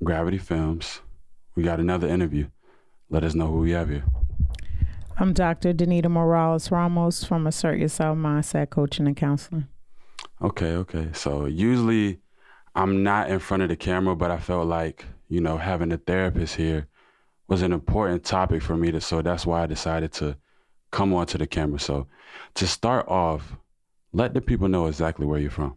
Gravity Films. We got another interview. Let us know who we have here. I'm Dr. Danita Morales Ramos from Assert Yourself Mindset Coaching and Counseling. Okay. So usually I'm not in front of the camera, but I felt like, having a therapist here was an important topic for me so that's why I decided to come onto the camera. So to start off, let the people know exactly where you're from.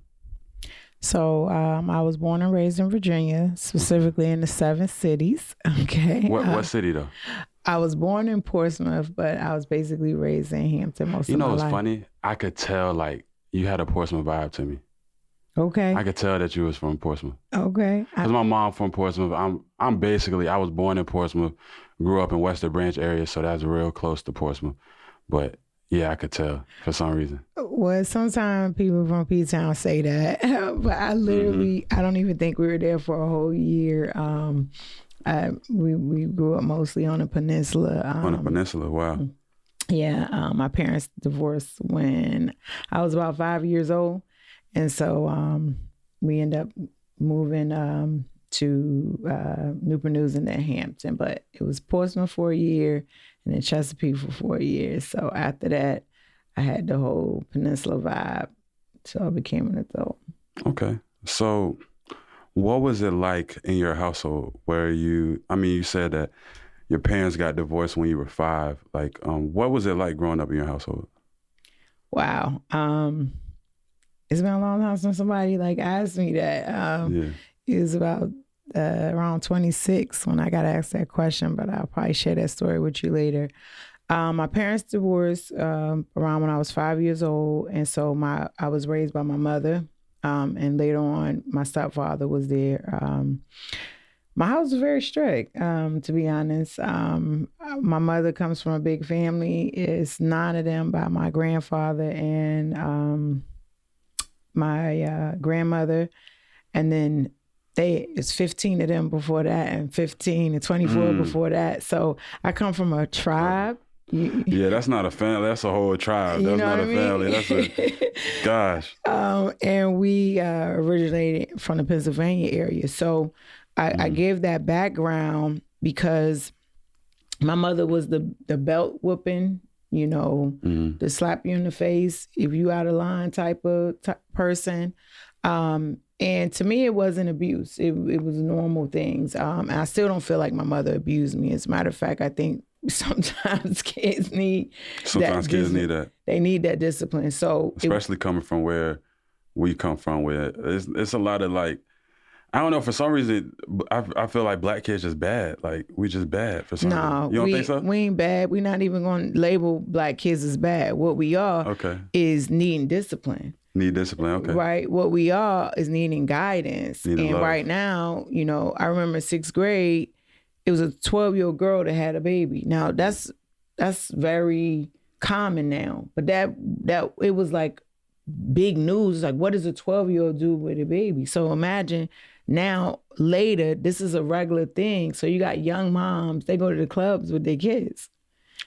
So I was born and raised in Virginia, specifically in the 7 cities. Okay. What city though? I was born in Portsmouth, but I was basically raised in Hampton most of my life. What's funny? I could tell like you had a Portsmouth vibe to me. Okay. I could tell that you was from Portsmouth. Okay. Because my mom from Portsmouth. I was born in Portsmouth, grew up in Western Branch area, so that's real close to Portsmouth. But yeah, I could tell for some reason. Well, sometimes people from P-Town say that, but I literally, I don't even think we were there for a whole year. We grew up mostly on the peninsula. On the peninsula, wow. Yeah, my parents divorced when I was about 5 years old. And so we ended up moving to Newport News and then Hampton. But it was Portsmouth for a year and then Chesapeake for 4 years. So after that, I had the whole peninsula vibe. So I became an adult. Okay. So what was it like in your household where you said that your parents got divorced when you were 5. Like, what was it like growing up in your household? Wow. It's been a long time since somebody asked me that. It was about around 26 when I got asked that question, but I'll probably share that story with you later. My parents divorced around when I was 5 years old, and so I was raised by my mother, and later on my stepfather was there. My house was very strict, to be honest. My mother comes from a big family. It's 9 of them by my grandfather and my grandmother, and then it's 15 of them before that, and 15 and 24 before that. So I come from a tribe. Yeah, that's not a family. That's a whole tribe. That's not a family. That's a gosh. And we originated from the Pennsylvania area. So I give that background because my mother was the belt whooping, the slap you in the face if you out of line type of person. And to me, it wasn't abuse. It was normal things. And I still don't feel like my mother abused me. As a matter of fact, I think sometimes kids need that. They need that discipline. So especially coming from where we come from, where it's a lot of I don't know, for some reason, I feel like black kids just bad. Like, we just bad for some reason. You don't think so? We ain't bad. We're not even going to label black kids as bad. What we are is needing discipline. Need discipline, okay. Right? What we are is needing guidance. And love. Right now, I remember 6th grade, it was a 12-year-old girl that had a baby. Now, that's very common now. But that it was like big news. Like, what does a 12-year-old do with a baby? So imagine now, later, this is a regular thing. So you got young moms, they go to the clubs with their kids.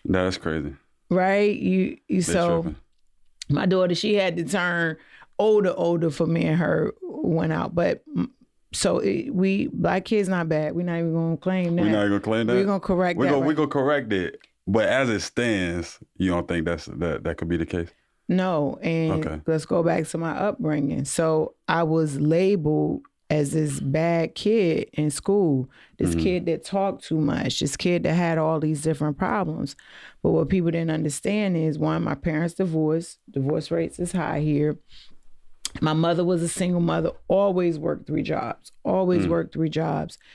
That's crazy. Right? You so tripping. My daughter, she had to turn older for me and her went out. But so we black kids not bad. We're not even going to claim that. We're not even going to claim that? We're going to correct that. We're going to correct it. But as it stands, you don't think that could be the case? No. And let's go back to my upbringing. So I was labeled as this bad kid in school, this kid that talked too much, this kid that had all these different problems. But what people didn't understand is, one, my parents divorced. Divorce rates is high here. My mother was a single mother, always worked 3 jobs,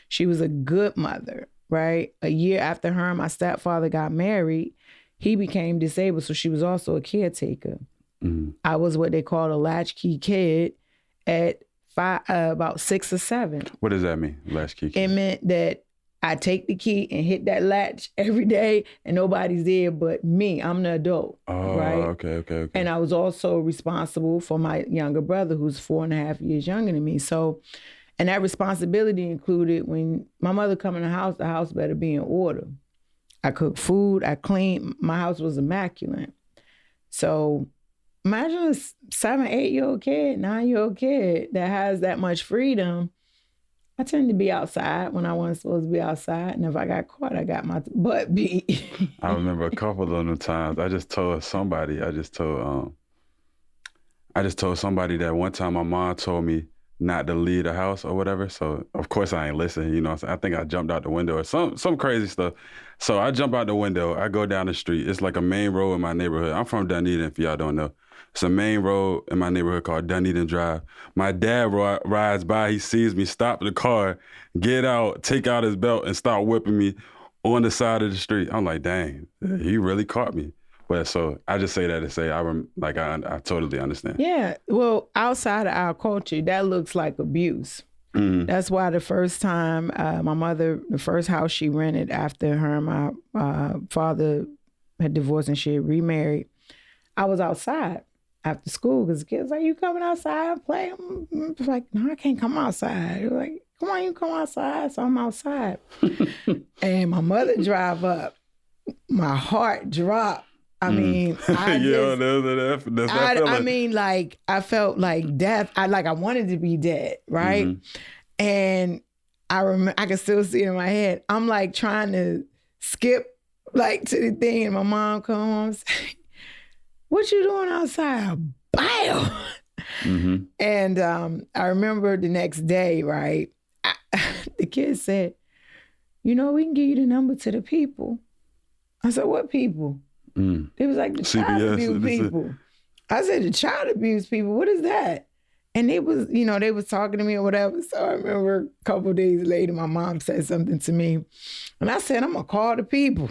She was a good mother, right? A year after her and my stepfather got married, he became disabled, so she was also a caretaker. I was what they call a latchkey kid at about 6 or 7. What does that mean, latchkey kid? It meant that I take the key and hit that latch every day and nobody's there but me. I'm the adult, right? Okay. And I was also responsible for my younger brother who's 4.5 years younger than me. So, and that responsibility included when my mother come in the house better be in order. I cook food, I clean. My house was immaculate. So imagine a 7, 8-year-old kid, 9-year-old kid that has that much freedom. I tend to be outside when I wasn't supposed to be outside. And if I got caught, I got my butt beat. I remember a couple of them times. I just told somebody that one time my mom told me not to leave the house or whatever. So of course I ain't listen. You know, I think I jumped out the window or some crazy stuff. So I jump out the window. I go down the street. It's like a main road in my neighborhood. I'm from Dunedin, if y'all don't know. It's a main road in my neighborhood called Dunedin Drive. My dad rides by. He sees me, stop the car, get out, take out his belt, and start whipping me on the side of the street. I'm like, dang, he really caught me. But so I just say that to say I totally understand. Yeah. Well, outside of our culture, that looks like abuse. Mm-hmm. That's why the first time my mother, the first house she rented after her and my father had divorced and she had remarried, I was outside after school because the kids like, you coming outside and play? I'm like, no, I can't come outside. They're like, come on, you come outside. So I'm outside. And my mother drive up. My heart dropped. I mean, I mean, like, I felt like death. I wanted to be dead, right? Mm-hmm. And I remember, I can still see it in my head. I'm like trying to skip like to the thing, and my mom come home and say, what you doing outside? Bam! Mm-hmm. And I remember the next day, right? The kid said, you know, we can give you the number to the people. I said, what people? It was like the child abuse people. I said, the child abuse people, what is that? And they was, you know, they was talking to me or whatever. So I remember a couple of days later, my mom said something to me. And I said, I'm going to call the people.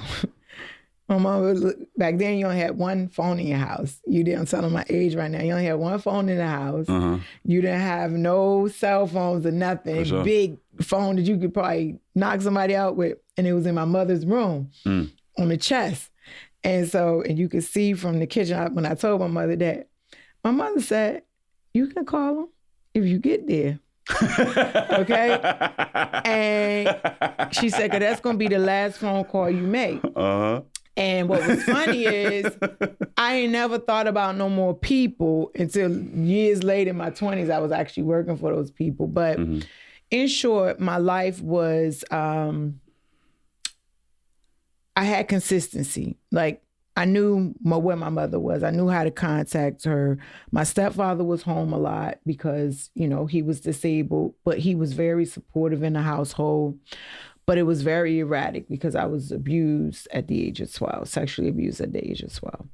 My mom was, back then you only had one phone in your house. You didn't, I'm telling my age right now. You only had one phone in the house. Uh-huh. You didn't have no cell phones or nothing. Sure. Big phone that you could probably knock somebody out with. And it was in my mother's room on the chest. And so, and you could see from the kitchen when I told my mother that, my mother said, you can call them if you get there. Okay? And she said, 'cause that's going to be the last phone call you make. Uh-huh. And what was funny is I ain't never thought about no more people until years later in my 20s, I was actually working for those people. But in short, my life was, I had consistency. Like I knew where my mother was. I knew how to contact her. My stepfather was home a lot because, you know, he was disabled, but he was very supportive in the household. But it was very erratic because I was abused at the age of 12, sexually abused at the age of 12.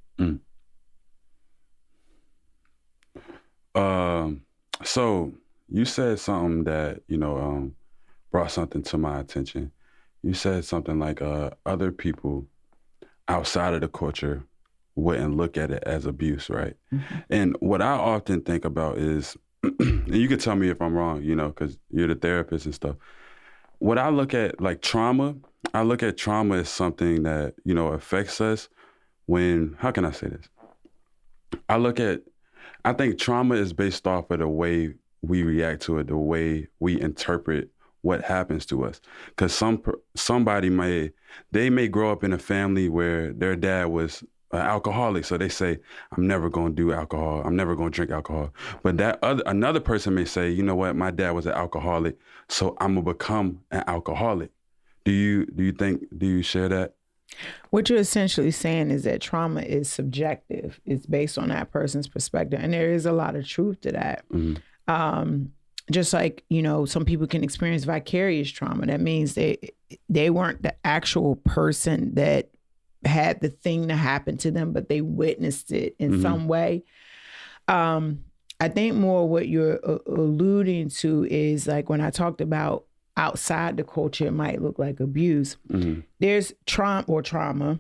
So you said something that, you know, brought something to my attention. You said something like other people outside of the culture wouldn't look at it as abuse, right? Mm-hmm. And what I often think about is, and you can tell me if I'm wrong, you know, because you're the therapist and stuff. What I look at, like trauma, I look at trauma as something that, you know, affects us when, how can I say this? I think trauma is based off of the way we react to it, the way we interpret what happens to us. Because somebody may grow up in a family where their dad was an alcoholic, so they say, I'm never going to do alcohol. I'm never going to drink alcohol. But another person may say, you know what, my dad was an alcoholic, so I'm going to become an alcoholic. Do you share that? What you're essentially saying is that trauma is subjective. It's based on that person's perspective. And there is a lot of truth to that. Mm-hmm. Just like, you know, some people can experience vicarious trauma. That means they weren't the actual person that had the thing to happen to them, but they witnessed it in some way. I think more what you're alluding to is like when I talked about outside the culture, it might look like abuse. Mm-hmm. There's trauma,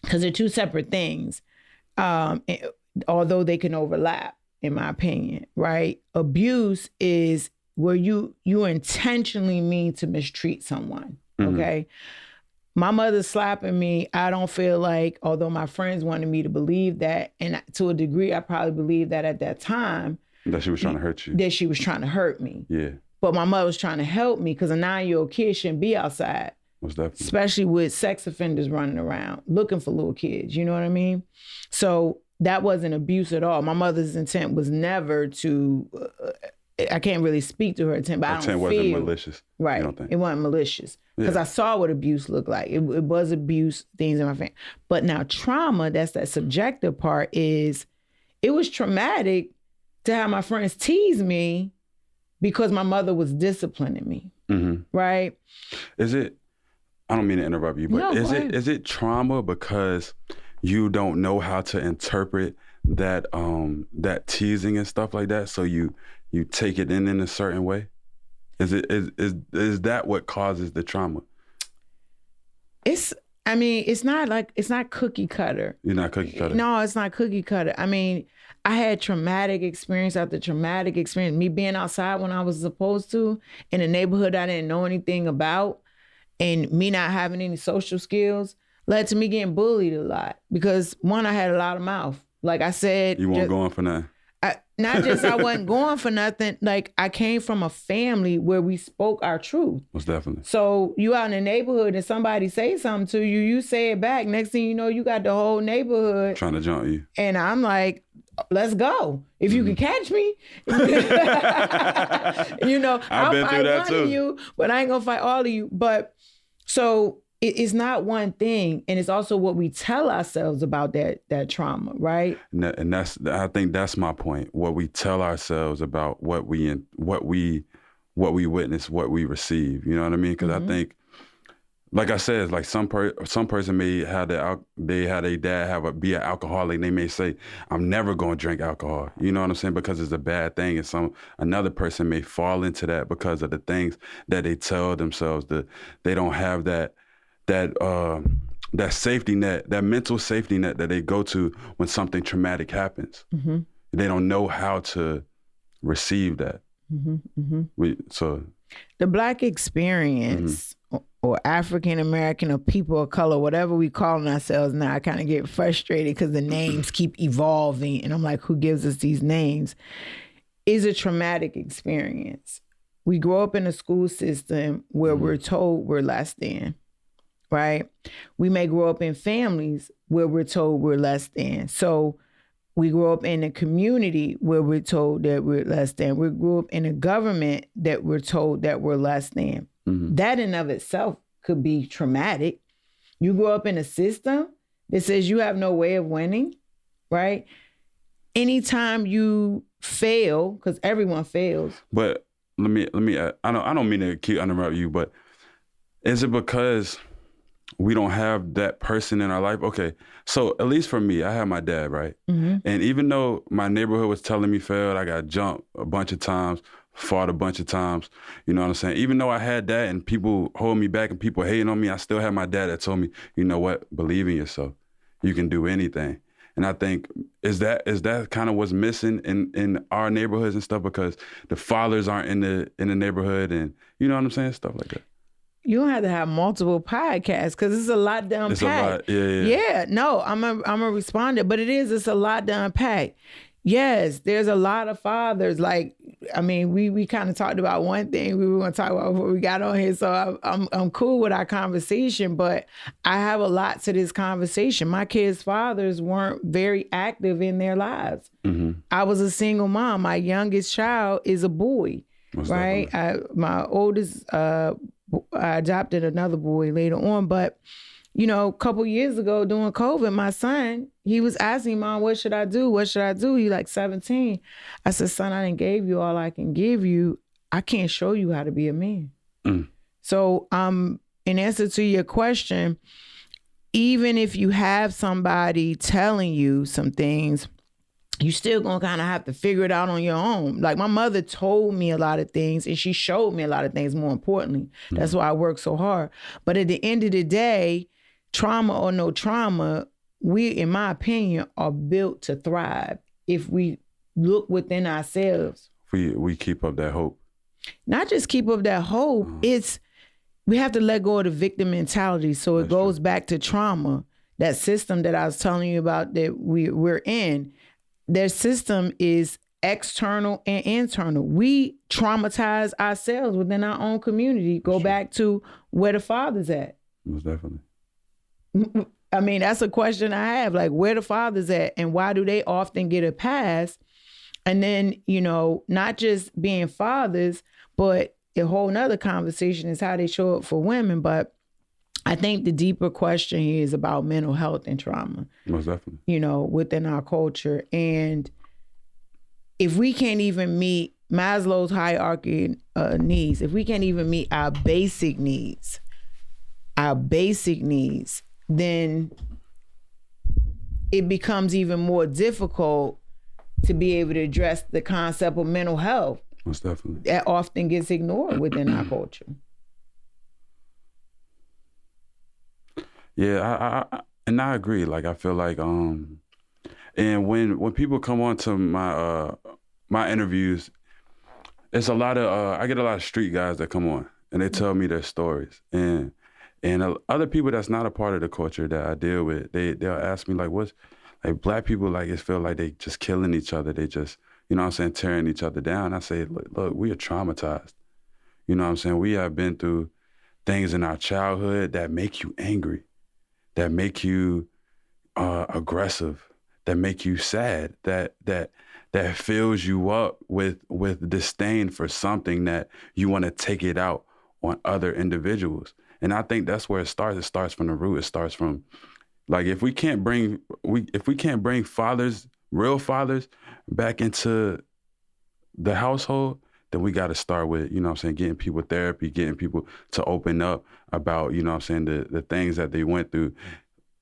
because they're two separate things, although they can overlap, in my opinion, right? Abuse is where you intentionally mean to mistreat someone, okay? My mother slapping me, I don't feel like, although my friends wanted me to believe that, and to a degree, I probably believed that at that time. That she was trying to hurt you. That she was trying to hurt me. Yeah. But my mother was trying to help me because a 9-year-old kid shouldn't be outside. Most definitely. Especially with sex offenders running around, looking for little kids, you know what I mean? So that wasn't abuse at all. My mother's intent was never to I can't really speak to her intent, but I don't wasn't feel malicious. right. You don't think? It wasn't malicious because I saw what abuse looked like. It was abuse, things in my family. But now trauma, that's that subjective part, is it was traumatic to have my friends tease me because my mother was disciplining me. Right? Is it? I don't mean to interrupt you, but No, is it trauma because you don't know how to interpret that that teasing and stuff like that, so you take it in a certain way? Is that what causes the trauma? It's not cookie cutter. You're not cookie cutter? No, it's not cookie cutter. I mean, I had traumatic experience after traumatic experience. Me being outside when I was supposed to, in a neighborhood I didn't know anything about, and me not having any social skills led to me getting bullied a lot because, one, I had a lot of mouth. Like I said, you weren't going for nothing. Not just I wasn't going for nothing. Like I came from a family where we spoke our truth. Most definitely. So you out in the neighborhood and somebody say something to you, you say it back. Next thing you know, you got the whole neighborhood trying to jump you. And I'm like, let's go. If you can catch me, I'll fight one of you, but I ain't gonna fight all of you. But so it's not one thing, and it's also what we tell ourselves about that trauma, right? And I think that's my point. What we tell ourselves about what we witness, what we receive. You know what I mean? Because I think, like I said, like some person may have their dad be an alcoholic. And they may say, "I'm never going to drink alcohol." You know what I'm saying? Because it's a bad thing, and another person may fall into that because of the things that they tell themselves. That they don't have that safety net, that mental safety net that they go to when something traumatic happens. They don't know how to receive that. So the Black experience, or African American, or people of color, whatever we calling ourselves now, I kind of get frustrated because the names keep evolving, and I'm like, who gives us these names? Is a traumatic experience. We grow up in a school system where we're told we're less than. Right? We may grow up in families where we're told we're less than. So we grow up in a community where we're told that we're less than. We grew up in a government that we're told that we're less than. That in of itself could be traumatic. You grow up in a system that says you have no way of winning, right? Anytime you fail, because everyone fails. But let me. I don't mean to keep interrupting you, but is it because we don't have that person in our life? Okay, so at least for me, I have my dad, right? And even though my neighborhood was telling me failed, I got jumped a bunch of times, fought a bunch of times, you know what I'm saying? Even though I had that and people hold me back and people hating on me, I still had my dad that told me, you know what, believe in yourself. You can do anything. And I think, is that kind of what's missing in our neighborhoods and stuff, because the fathers aren't in the neighborhood, and you know what I'm saying? Stuff like that. You don't have to have multiple podcasts because it's a lot to unpack. It's a lot, Yeah, no, I'm a responder, but it's a lot to unpack. Yes, there's a lot of fathers. Like, I mean, we kind of talked about one thing we were going to talk about before we got on here, so I'm cool with our conversation, but I have a lot to this conversation. My kids' fathers weren't very active in their lives. I was a single mom. My youngest child is a boy, right? My oldest, I adopted another boy later on, but a couple years ago during COVID, my son, he was asking, Mom, what should I do? What should I do? He like 17. I said, son, I didn't give you all I can give you. I can't show you how to be a man. So in answer to your question, even if you have somebody telling you some things, you still gonna kind of have to figure it out on your own. Like, my mother told me a lot of things and she showed me a lot of things, more importantly. That's why I work so hard. But at the end of the day, trauma or no trauma, we, in my opinion, are built to thrive if we look within ourselves. We keep up that hope. Not just keep up that hope, it's we have to let go of the victim mentality. So it goes back to trauma. That system that I was telling you about that we're in, their system is external and internal. We traumatize ourselves within our own community. Go back to where the father's at. Most definitely. I mean, that's a question I have. Like, where the fathers at, and why do they often get a pass? And then, not just being fathers, but a whole nother conversation is how they show up for women. But I think the deeper question here is about mental health and trauma. Most definitely. Within our culture. And if we can't even meet Maslow's hierarchy needs, if we can't even meet our basic needs, then it becomes even more difficult to be able to address the concept of mental health. Most definitely. That often gets ignored within our culture. Yeah, I agree. Like, I feel like, and when people come on to my interviews, it's a lot of I get a lot of street guys that come on and they tell me their stories, and other people that's not a part of the culture that I deal with, they'll ask me like, what's like Black people, like, it feel like they just killing each other, they just, tearing each other down. I say, look, we are traumatized. We have been through things in our childhood that make you angry, that make you aggressive, that make you sad, that fills you up with disdain for something that you want to take it out on other individuals. And I think that's where it starts. It starts from the root. It starts from, like, if we can't bring fathers, real fathers, back into the household, then we got to start with, getting people therapy, getting people to open up about, the things that they went through,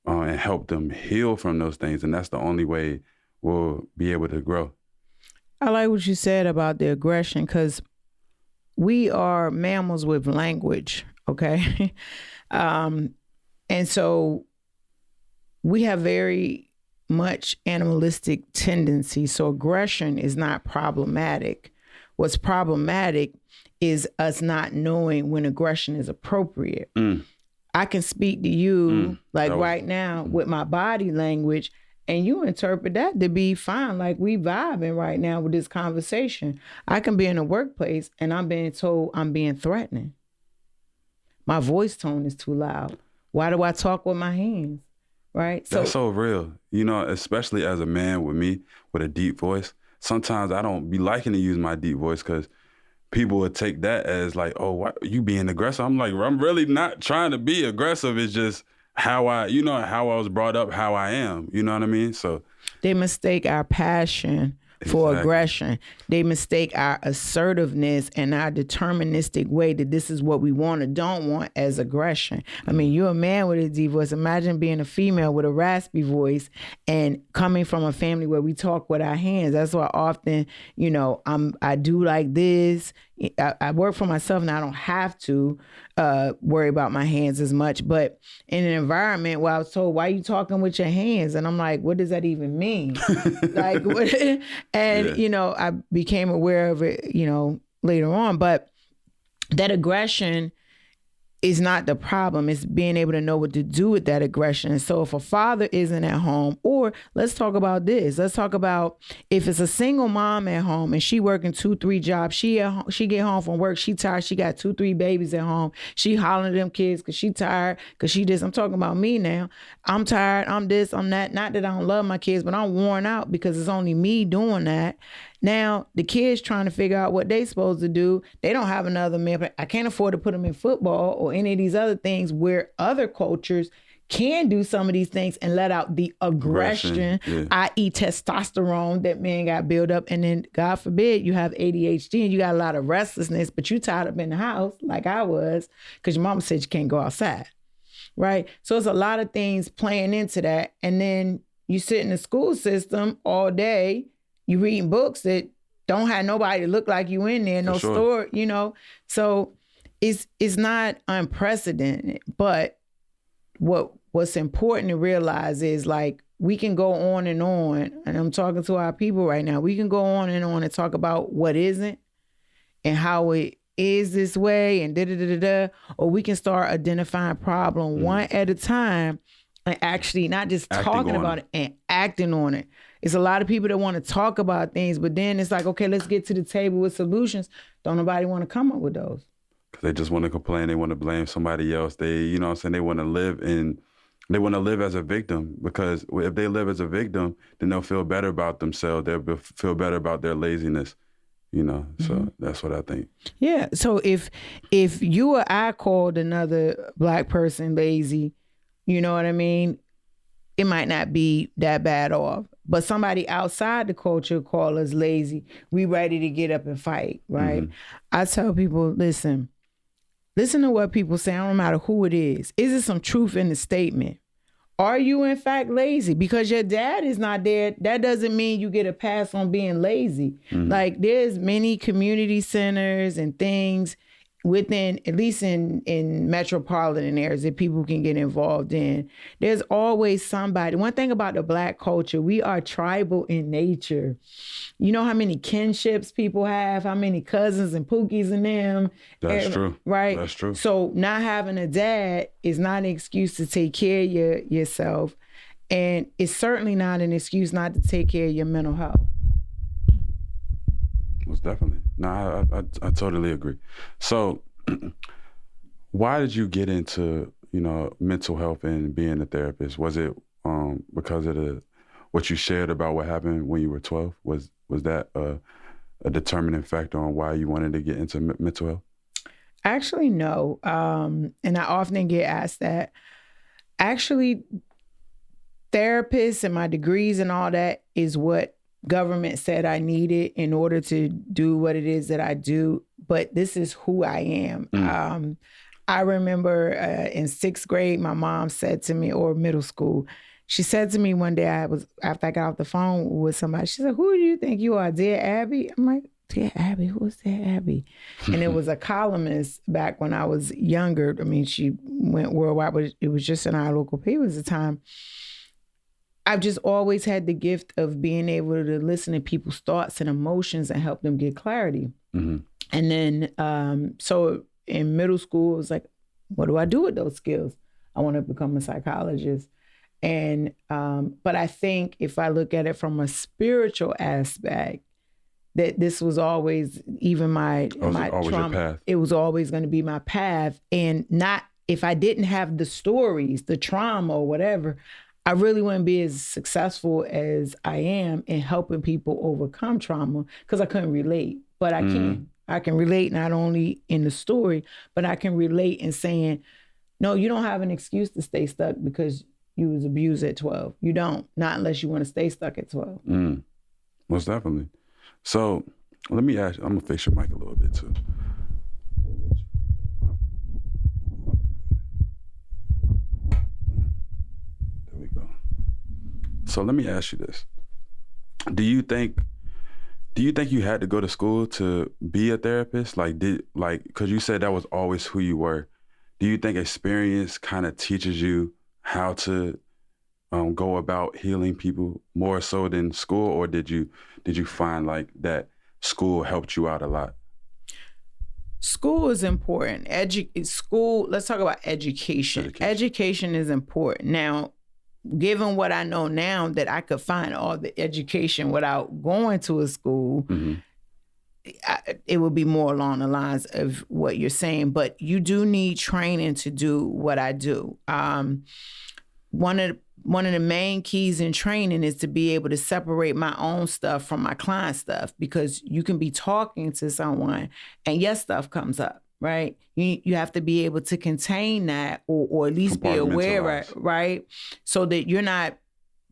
and help them heal from those things. And that's the only way we'll be able to grow. I like what you said about the aggression, because we are mammals with language, okay? And so we have very much animalistic tendencies. So aggression is not problematic. What's problematic is us not knowing when aggression is appropriate. I can speak to you right now with my body language, and you interpret that to be fine. Like, we vibing right now with this conversation. I can be in a workplace and I'm being told I'm being threatening. My voice tone is too loud. Why do I talk with my hands? Right? That's so real. Especially as a man with a deep voice, sometimes I don't be liking to use my deep voice because people would take that as like, oh, why you being aggressive? I'm like, I'm really not trying to be aggressive. It's just how I was brought up, how I am. You know what I mean? So they mistake our passion for aggression. They mistake our assertiveness and our deterministic way that this is what we want or don't want as aggression. I mean, you're a man with a deep voice. Imagine being a female with a raspy voice and coming from a family where we talk with our hands. That's why often, I do like this. I work for myself and I don't have to worry about my hands as much. But in an environment where I was told, why are you talking with your hands? And I'm like, what does that even mean? Like, what? And, I became aware of it, later on. But that aggression is not the problem. It's being able to know what to do with that aggression. And so if a father isn't at home, or let's talk about this. Let's talk about if it's a single mom at home and she working 2-3 jobs, she get home from work, she tired, she got 2-3 babies at home. She hollering at them kids because she tired, because she this. I'm talking about me now. I'm tired, I'm this, I'm that. Not that I don't love my kids, but I'm worn out because it's only me doing that. Now, the kids trying to figure out what they supposed to do. They don't have another man. I can't afford to put them in football or any of these other things where other cultures can do some of these things and let out the aggression, i.e. testosterone that men got built up. And then, God forbid, you have ADHD and you got a lot of restlessness, but you tied up in the house like I was because your mama said you can't go outside, right? So it's a lot of things playing into that. And then you sit in the school system all day, you reading books that don't have nobody look like you in there, no store, So it's not unprecedented. But what's important to realize is, like, we can go on, and I'm talking to our people right now. We can go on and talk about what isn't and how it is this way and or we can start identifying problem one at a time and actually not just talking about it and acting on it. It's a lot of people that want to talk about things, but then it's like, okay, let's get to the table with solutions. Don't nobody want to come up with those. Because they just want to complain. They want to blame somebody else. They, they want to live in They want to live as a victim, because if they live as a victim, then they'll feel better about themselves. They'll feel better about their laziness, you know. So that's what I think. Yeah. So if you or I called another Black person lazy, you know what I mean? It might not be that bad off. But somebody outside the culture call us lazy, we ready to get up and fight, right? I tell people, listen to what people say, no matter who it is. Is there some truth in the statement? Are you in fact lazy? Because your dad is not there, that doesn't mean you get a pass on being lazy. Like, there's many community centers and things within, at least in metropolitan areas, that people can get involved in. There's always somebody. One thing about the Black culture, we are tribal in nature. You know how many kinships people have, how many cousins and pookies in them. That's true. Right? That's true. So not having a dad is not an excuse to take care of yourself. And it's certainly not an excuse not to take care of your mental health. Most definitely. No, I totally agree. So why did you get into, you know, mental health and being a therapist? Was it because of what you shared about what happened when you were 12? Was that a determining factor on why you wanted to get into mental health? Actually, no. And I often get asked that. Actually, therapists and my degrees and all that is what government said I needed in order to do what it is that I do. But this is who I am. I remember in 6th grade, my mom said to me, or middle school, she said to me one day, after I got off the phone with somebody, she said, "Who do you think you are, Dear Abby?" I'm like, "Dear Abby? Who is Dear Abby?" And it was a columnist back when I was younger. I mean, she went worldwide, but it was just in our local papers at the time. I've just always had the gift of being able to listen to people's thoughts and emotions and help them get clarity. And then, so in middle school, it was like, what do I do with those skills? I want to become a psychologist. And, but I think if I look at it from a spiritual aspect, that this was always even my trauma. Path. It was always going to be my path. And not, if I didn't have the stories, the trauma or whatever, I really wouldn't be as successful as I am in helping people overcome trauma, because I couldn't relate. But I can. I can relate not only in the story, but I can relate in saying, no, you don't have an excuse to stay stuck because you was abused at 12. You don't. Not unless you want to stay stuck at 12. Most definitely. So let me ask you, I'm going to fix your mic a little bit too. So let me ask you this. Do you think you had to go to school to be a therapist? Because you said that was always who you were. Do you think experience kind of teaches you how to go about healing people more so than school? Or did you find like that school helped you out a lot? School is important. School, let's talk about education. Education is important. Now, given what I know now, that I could find all the education without going to a school, it would be more along the lines of what you're saying. But you do need training to do what I do. One of the main keys in training is to be able to separate my own stuff from my client stuff, because you can be talking to someone and your stuff comes up. Right? You have to be able to contain that or at least be aware, right? So that you're not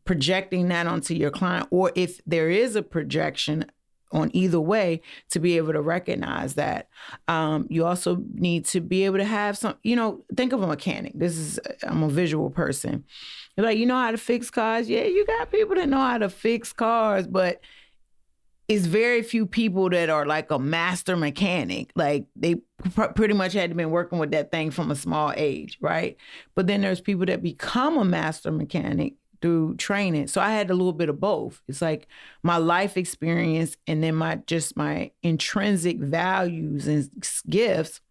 projecting that onto your client, or if there is a projection on either way, to be able to recognize that. You also need to be able to have some, think of a mechanic. I'm a visual person. You're like, you know how to fix cars? Yeah, you got people that know how to fix cars, but it's very few people that are like a master mechanic. Like they pretty much had to been working with that thing from a small age, right? But then there's people that become a master mechanic through training. So I had a little bit of both. It's like my life experience and then my intrinsic values and gifts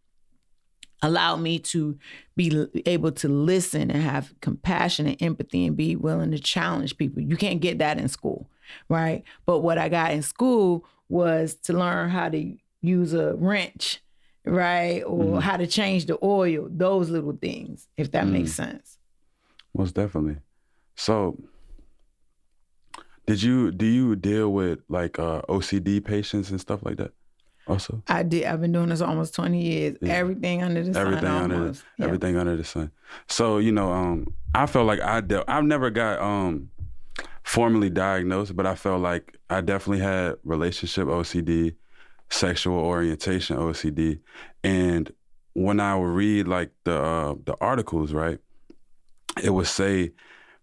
allowed me to be able to listen and have compassion and empathy and be willing to challenge people. You can't get that in school, right? But what I got in school was to learn how to use a wrench, right? Or how to change the oil, those little things, if that makes sense. Most definitely. So, do you deal with like OCD patients and stuff like that also? I did. I've been doing this almost 20 years. Yeah. Everything under the sun, almost. Everything under the sun. So, I felt like I've never got formally diagnosed, but I felt like I definitely had relationship OCD, sexual orientation OCD, and when I would read like the articles, right, it would say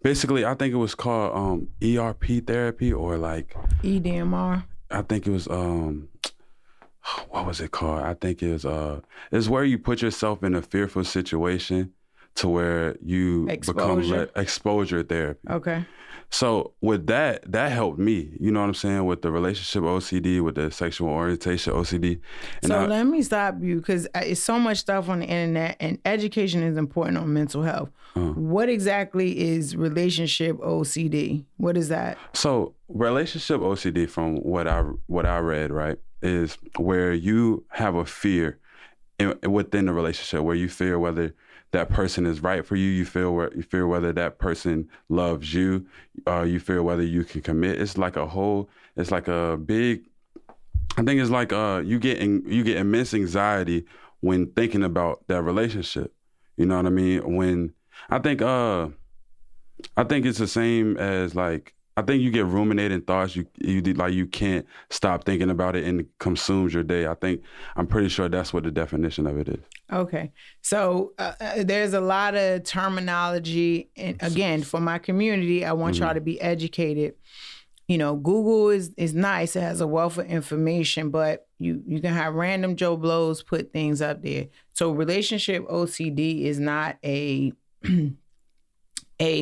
basically, I think it was called ERP therapy, or like EDMR. I think it was what was it called? I think it's where you put yourself in a fearful situation to where you become exposure therapy. Okay. So with that helped me, you know what I'm saying, with the relationship OCD, with the sexual orientation OCD. And so let me stop you, because it's so much stuff on the internet, and education is important on mental health. What exactly is relationship OCD? What is that? So relationship OCD, from what I read, right, is where you have a fear within the relationship, where you fear whether that person is right for you. You fear whether that person loves you. You fear whether you can commit. It's like a big. I think it's like you get immense anxiety when thinking about that relationship. You know what I mean? When I think it's the same as like. I think you get ruminating thoughts. You can't stop thinking about it, and it consumes your day. I'm pretty sure that's what the definition of it is. Okay. So there's a lot of terminology. And again, for my community, I want y'all to be educated. Google is nice. It has a wealth of information, but you can have random Joe Blows put things up there. So relationship OCD is not a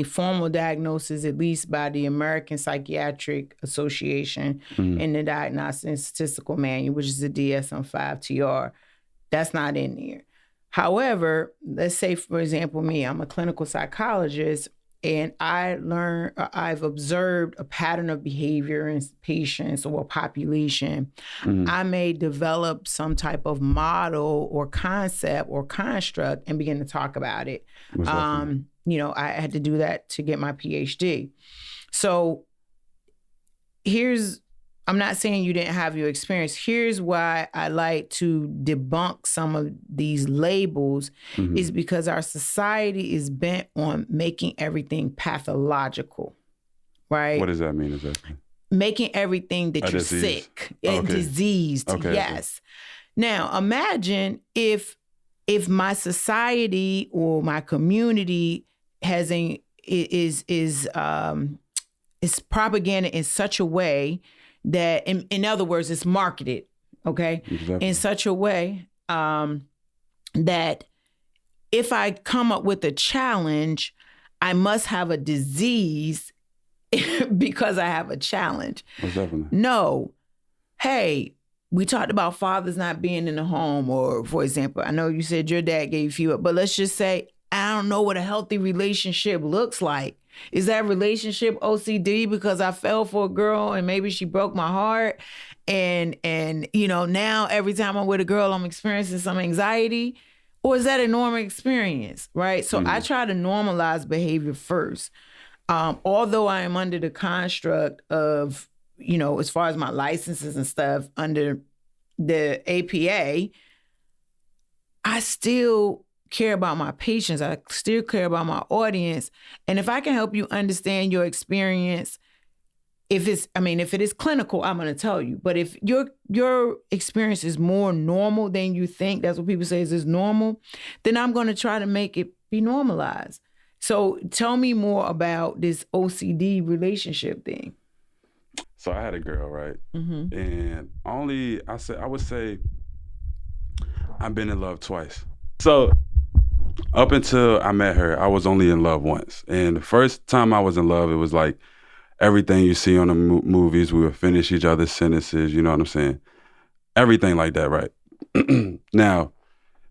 formal diagnosis, at least by the American Psychiatric Association in the Diagnostic and Statistical Manual, which is the DSM-5-TR. That's not in there. However, let's say, for example, me, I'm a clinical psychologist, and I've observed a pattern of behavior in patients or population. I may develop some type of model or concept or construct and begin to talk about it. I had to do that to get my PhD. So I'm not saying you didn't have your experience. Here's why I like to debunk some of these labels is because our society is bent on making everything pathological, right? What does that mean exactly? Making everything that you're sick and diseased. Okay, yes. Okay. Now, imagine if my society or my community is propaganda in such a way that, in other words, it's marketed, okay, exactly, in such a way that if I come up with a challenge, I must have a disease because I have a challenge. Exactly. No. Hey, we talked about fathers not being in the home, or, for example, I know you said your dad gave you up, but let's just say, I don't know what a healthy relationship looks like. Is that relationship OCD because I fell for a girl and maybe she broke my heart? And now every time I'm with a girl, I'm experiencing some anxiety? Or is that a normal experience, right? So I try to normalize behavior first. Although I am under the construct of, as far as my licenses and stuff under the APA, I still care about my patients. I still care about my audience. And if I can help you understand your experience, if it is clinical, I'm going to tell you. But if your experience is more normal than you think, that's what people say is normal, then I'm going to try to make it be normalized. So tell me more about this OCD relationship thing. So I had a girl, right? And I would say I've been in love twice. So up until I met her, I was only in love once. And the first time I was in love, it was like everything you see on the movies. We would finish each other's sentences, you know what I'm saying? Everything like that, right? Now,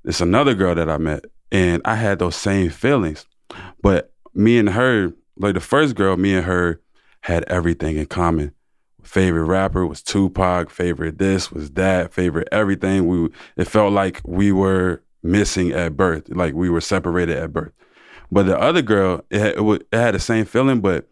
there's another girl that I met, and I had those same feelings. But me and her, like the first girl, me and her had everything in common. Favorite rapper was Tupac, favorite this was that, favorite everything. It felt like we were missing at birth, like we were separated at birth. But the other girl, it had the same feeling, but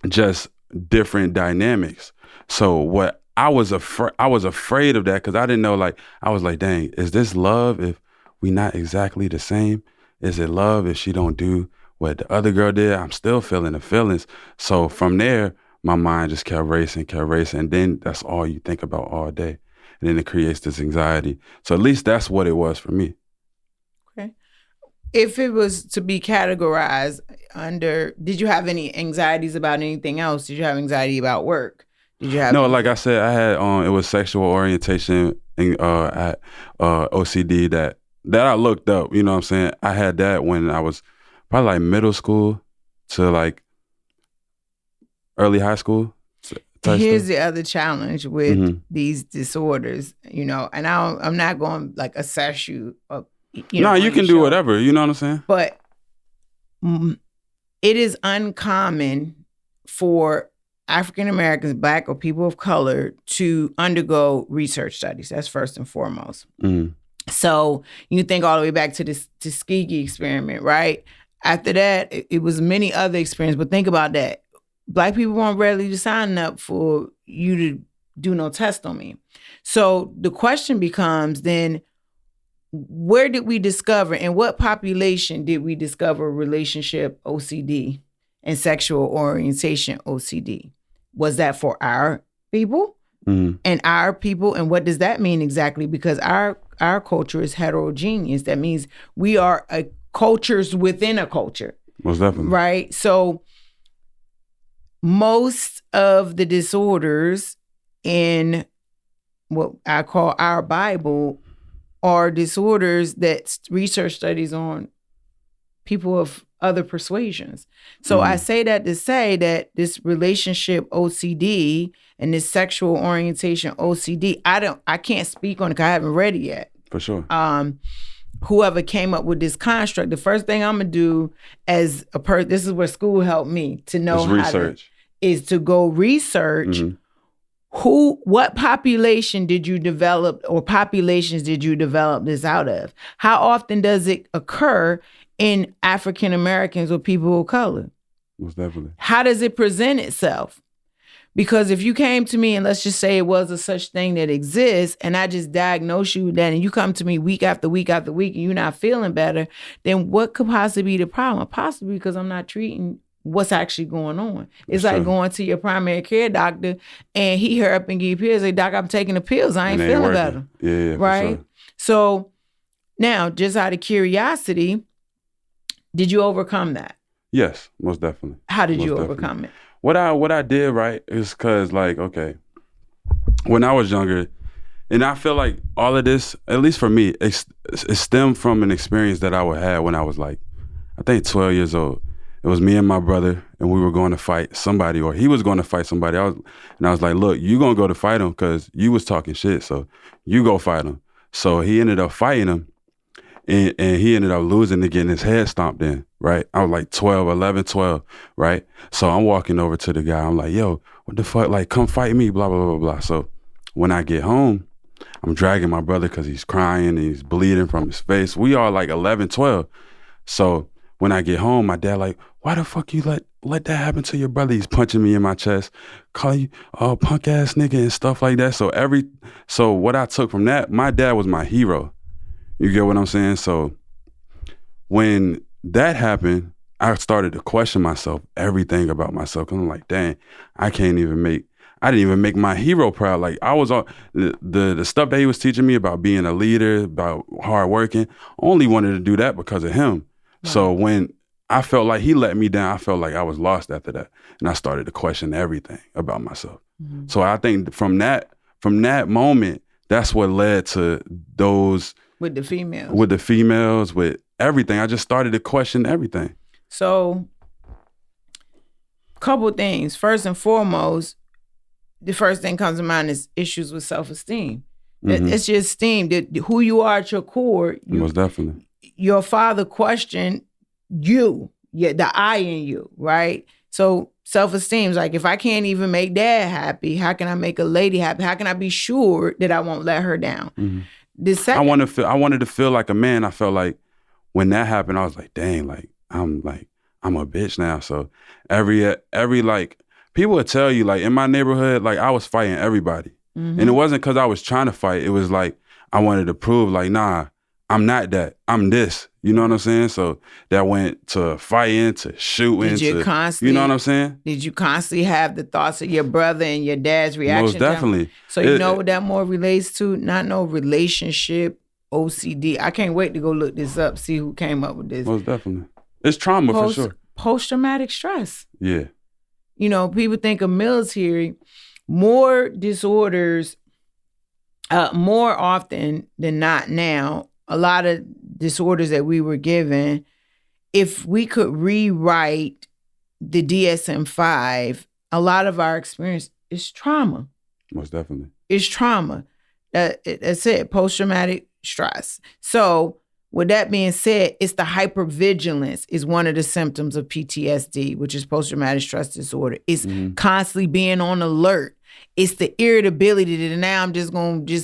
just different dynamics. So what I was afraid of that because I didn't know, like, I was like, dang, is this love if we not exactly the same? Is it love if she don't do what the other girl did? I'm still feeling the feelings. So from there, my mind just kept racing. And then that's all you think about all day. And then it creates this anxiety. So at least that's what it was for me. Okay. If it was to be categorized under, did you have any anxieties about anything else? Did you have anxiety about work? Did you have No, like I said, I had it was sexual orientation at OCD that I looked up. You know what I'm saying? I had that when I was probably like middle school to like early high school. Here's the other challenge with these disorders, you know, and I'm not going to like assess you. You can do whatever. You know what I'm saying? But it is uncommon for African Americans, Black, or people of color to undergo research studies. That's first and foremost. So you think all the way back to this Tuskegee experiment, right? After that, it was many other experiences. But think about that. Black people weren't ready to sign up for you to do no test on me. So the question becomes then, where did we discover, in what population did we discover relationship OCD and sexual orientation OCD? Was that for our people and our people? And what does that mean exactly? Because our culture is heterogeneous. That means we are cultures within a culture. Most definitely. Right? So most of the disorders in what I call our Bible are disorders that research studies on people of other persuasions. So I say that to say that this relationship OCD and this sexual orientation OCD, I can't speak on it because I haven't read it yet. For sure. Whoever came up with this construct, the first thing I'm gonna do as a person, this is where school helped me to know is to go research what population did you develop or populations did you develop this out of? How often does it occur in African Americans or people of color? Most definitely. How does it present itself? Because if you came to me and let's just say it was a such thing that exists and I just diagnose you with that and you come to me week after week after week and you're not feeling better, then what could possibly be the problem? Possibly because I'm not treating what's actually going on. It's like going to your primary care doctor and he hurry up and give you pills. Say, doc, I'm taking the pills. I ain't feeling better. Yeah, right? Sure. So now, just out of curiosity, did you overcome that? Yes, most definitely. How did you overcome it? What I did, right, is because, like, okay, when I was younger, and I feel like all of this, at least for me, it stemmed from an experience that I would have when I was like, I think 12 years old. It was me and my brother, and we were going to fight somebody, or he was going to fight somebody. I was like, look, you gonna go to fight him because you was talking shit, so you go fight him. So he ended up fighting him, and he ended up losing and getting his head stomped in, right? I was like 12, right? So I'm walking over to the guy. I'm like, yo, what the fuck? Like, come fight me, blah, blah, blah, blah. So when I get home, I'm dragging my brother because he's crying and he's bleeding from his face. We are like 11, 12. So when I get home, my dad like, why the fuck you let that happen to your brother? He's punching me in my chest, calling you punk ass nigga and stuff like that. So what I took from that, my dad was my hero. You get what I'm saying? So when that happened, I started to question myself, everything about myself. Cause I'm like, dang, I didn't even make my hero proud. Like I was on the stuff that he was teaching me about being a leader, about hard working, only wanted to do that because of him. Wow. So when I felt like he let me down, I felt like I was lost after that. And I started to question everything about myself. Mm-hmm. So I think from that moment, that's what led to those with the females, with everything. I just started to question everything. So, couple things. First and foremost, the first thing comes to mind is issues with self-esteem. Mm-hmm. It's your esteem. Who you are at your core. Most definitely. Your father questioned you, the I in you, right? So self-esteem is like, if I can't even make dad happy, how can I make a lady happy? How can I be sure that I won't let her down? Mm-hmm. I wanted to feel like a man. I felt like when that happened, I was like, dang, like I'm like, I'm a bitch now. So every like, people would tell you, like, in my neighborhood, like, I was fighting everybody. And it wasn't because I was trying to fight. It was like, I wanted to prove, like, nah, I'm not that. I'm this. You know what I'm saying? So that went to fighting, to shooting, you know what I'm saying? Did you constantly have the thoughts of your brother and your dad's reaction? Most definitely. So you know what that more relates to? Not no relationship, OCD. I can't wait to go look this up, see who came up with this. Most definitely. It's trauma for sure. Post-traumatic stress. Yeah. You know, people think of military, more disorders, more often than not now, a lot of disorders that we were given, if we could rewrite the DSM-5, a lot of our experience is trauma. Most definitely. It's trauma. That's it, post-traumatic stress. So with that being said, it's the hypervigilance is one of the symptoms of PTSD, which is post-traumatic stress disorder. It's constantly being on alert. It's the irritability that now I'm just going to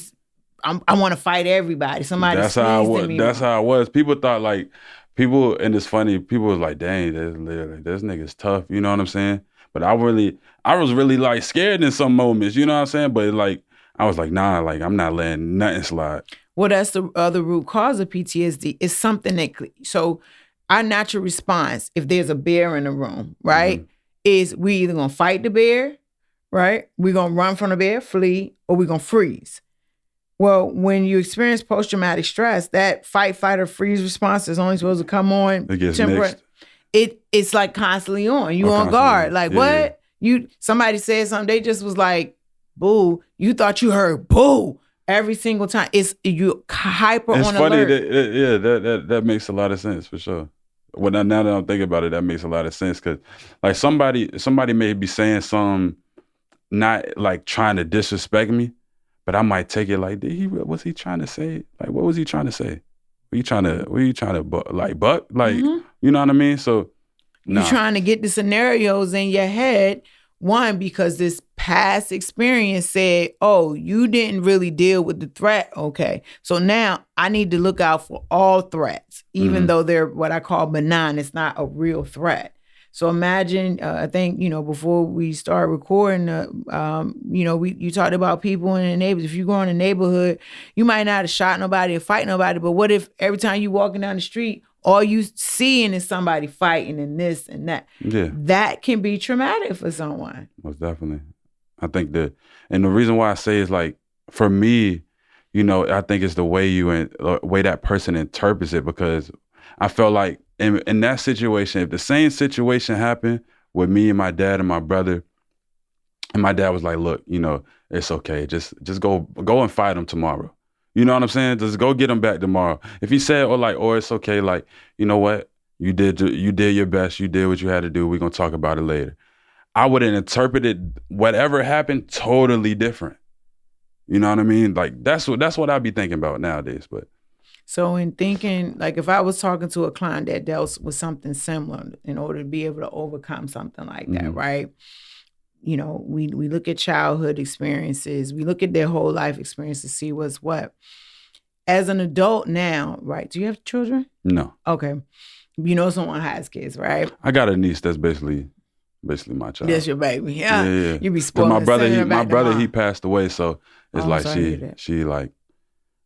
I want to fight everybody. That's how it was. People thought and it's funny, people was like, dang, this nigga's tough. You know what I'm saying? But I was really like scared in some moments, you know what I'm saying? But like, I was like, nah, like I'm not letting nothing slide. Well, that's the other root cause of PTSD. It's something so our natural response, if there's a bear in the room, right, is we either gonna fight the bear, right? We're gonna run from the bear, flee, or we're gonna freeze. Well, when you experience post-traumatic stress, that fight, or freeze response is only supposed to come on. It gets mixed. It's like constantly on. You on guard. Like, what? Somebody said something, they just was like, boo. You thought you heard boo every single time. It's you hyper on alert. It's funny that makes a lot of sense for sure. Well, now that I'm thinking about it, that makes a lot of sense because like somebody may be saying something not like trying to disrespect me, but I might take it like, what's he trying to say? Like, what was he trying to say? Were you trying to buck? Like, you know what I mean? So, you're trying to get the scenarios in your head. One, because this past experience said, oh, you didn't really deal with the threat. Okay. So now I need to look out for all threats, even though they're what I call benign. It's not a real threat. So imagine, I think, before we start recording, you talked about people in the neighborhood. If you go in a neighborhood, you might not have shot nobody or fight nobody, but what if every time you walking down the street, all you seeing is somebody fighting and this and that? Yeah. That can be traumatic for someone. Most definitely. I think and the reason why I say is like, for me, I think it's the way way that person interprets it, because I felt like in that situation, if the same situation happened with me and my dad and my brother, and my dad was like, look, it's okay. Just go and fight him tomorrow. You know what I'm saying? Just go get him back tomorrow. If he said, or it's okay, like, you know what? You did your best. You did what you had to do. We're going to talk about it later. I would have interpreted whatever happened totally different. You know what I mean? Like, that's what I'd be thinking about nowadays. But so in thinking, like if I was talking to a client that dealt with something similar in order to be able to overcome something like that, right? We look at childhood experiences. We look at their whole life experience to see what's what. As an adult now, right? Do you have children? No. Okay. Someone has kids, right? I got a niece that's basically my child. That's your baby. Yeah. You be spoiled. My brother, he passed away, so it's like she like,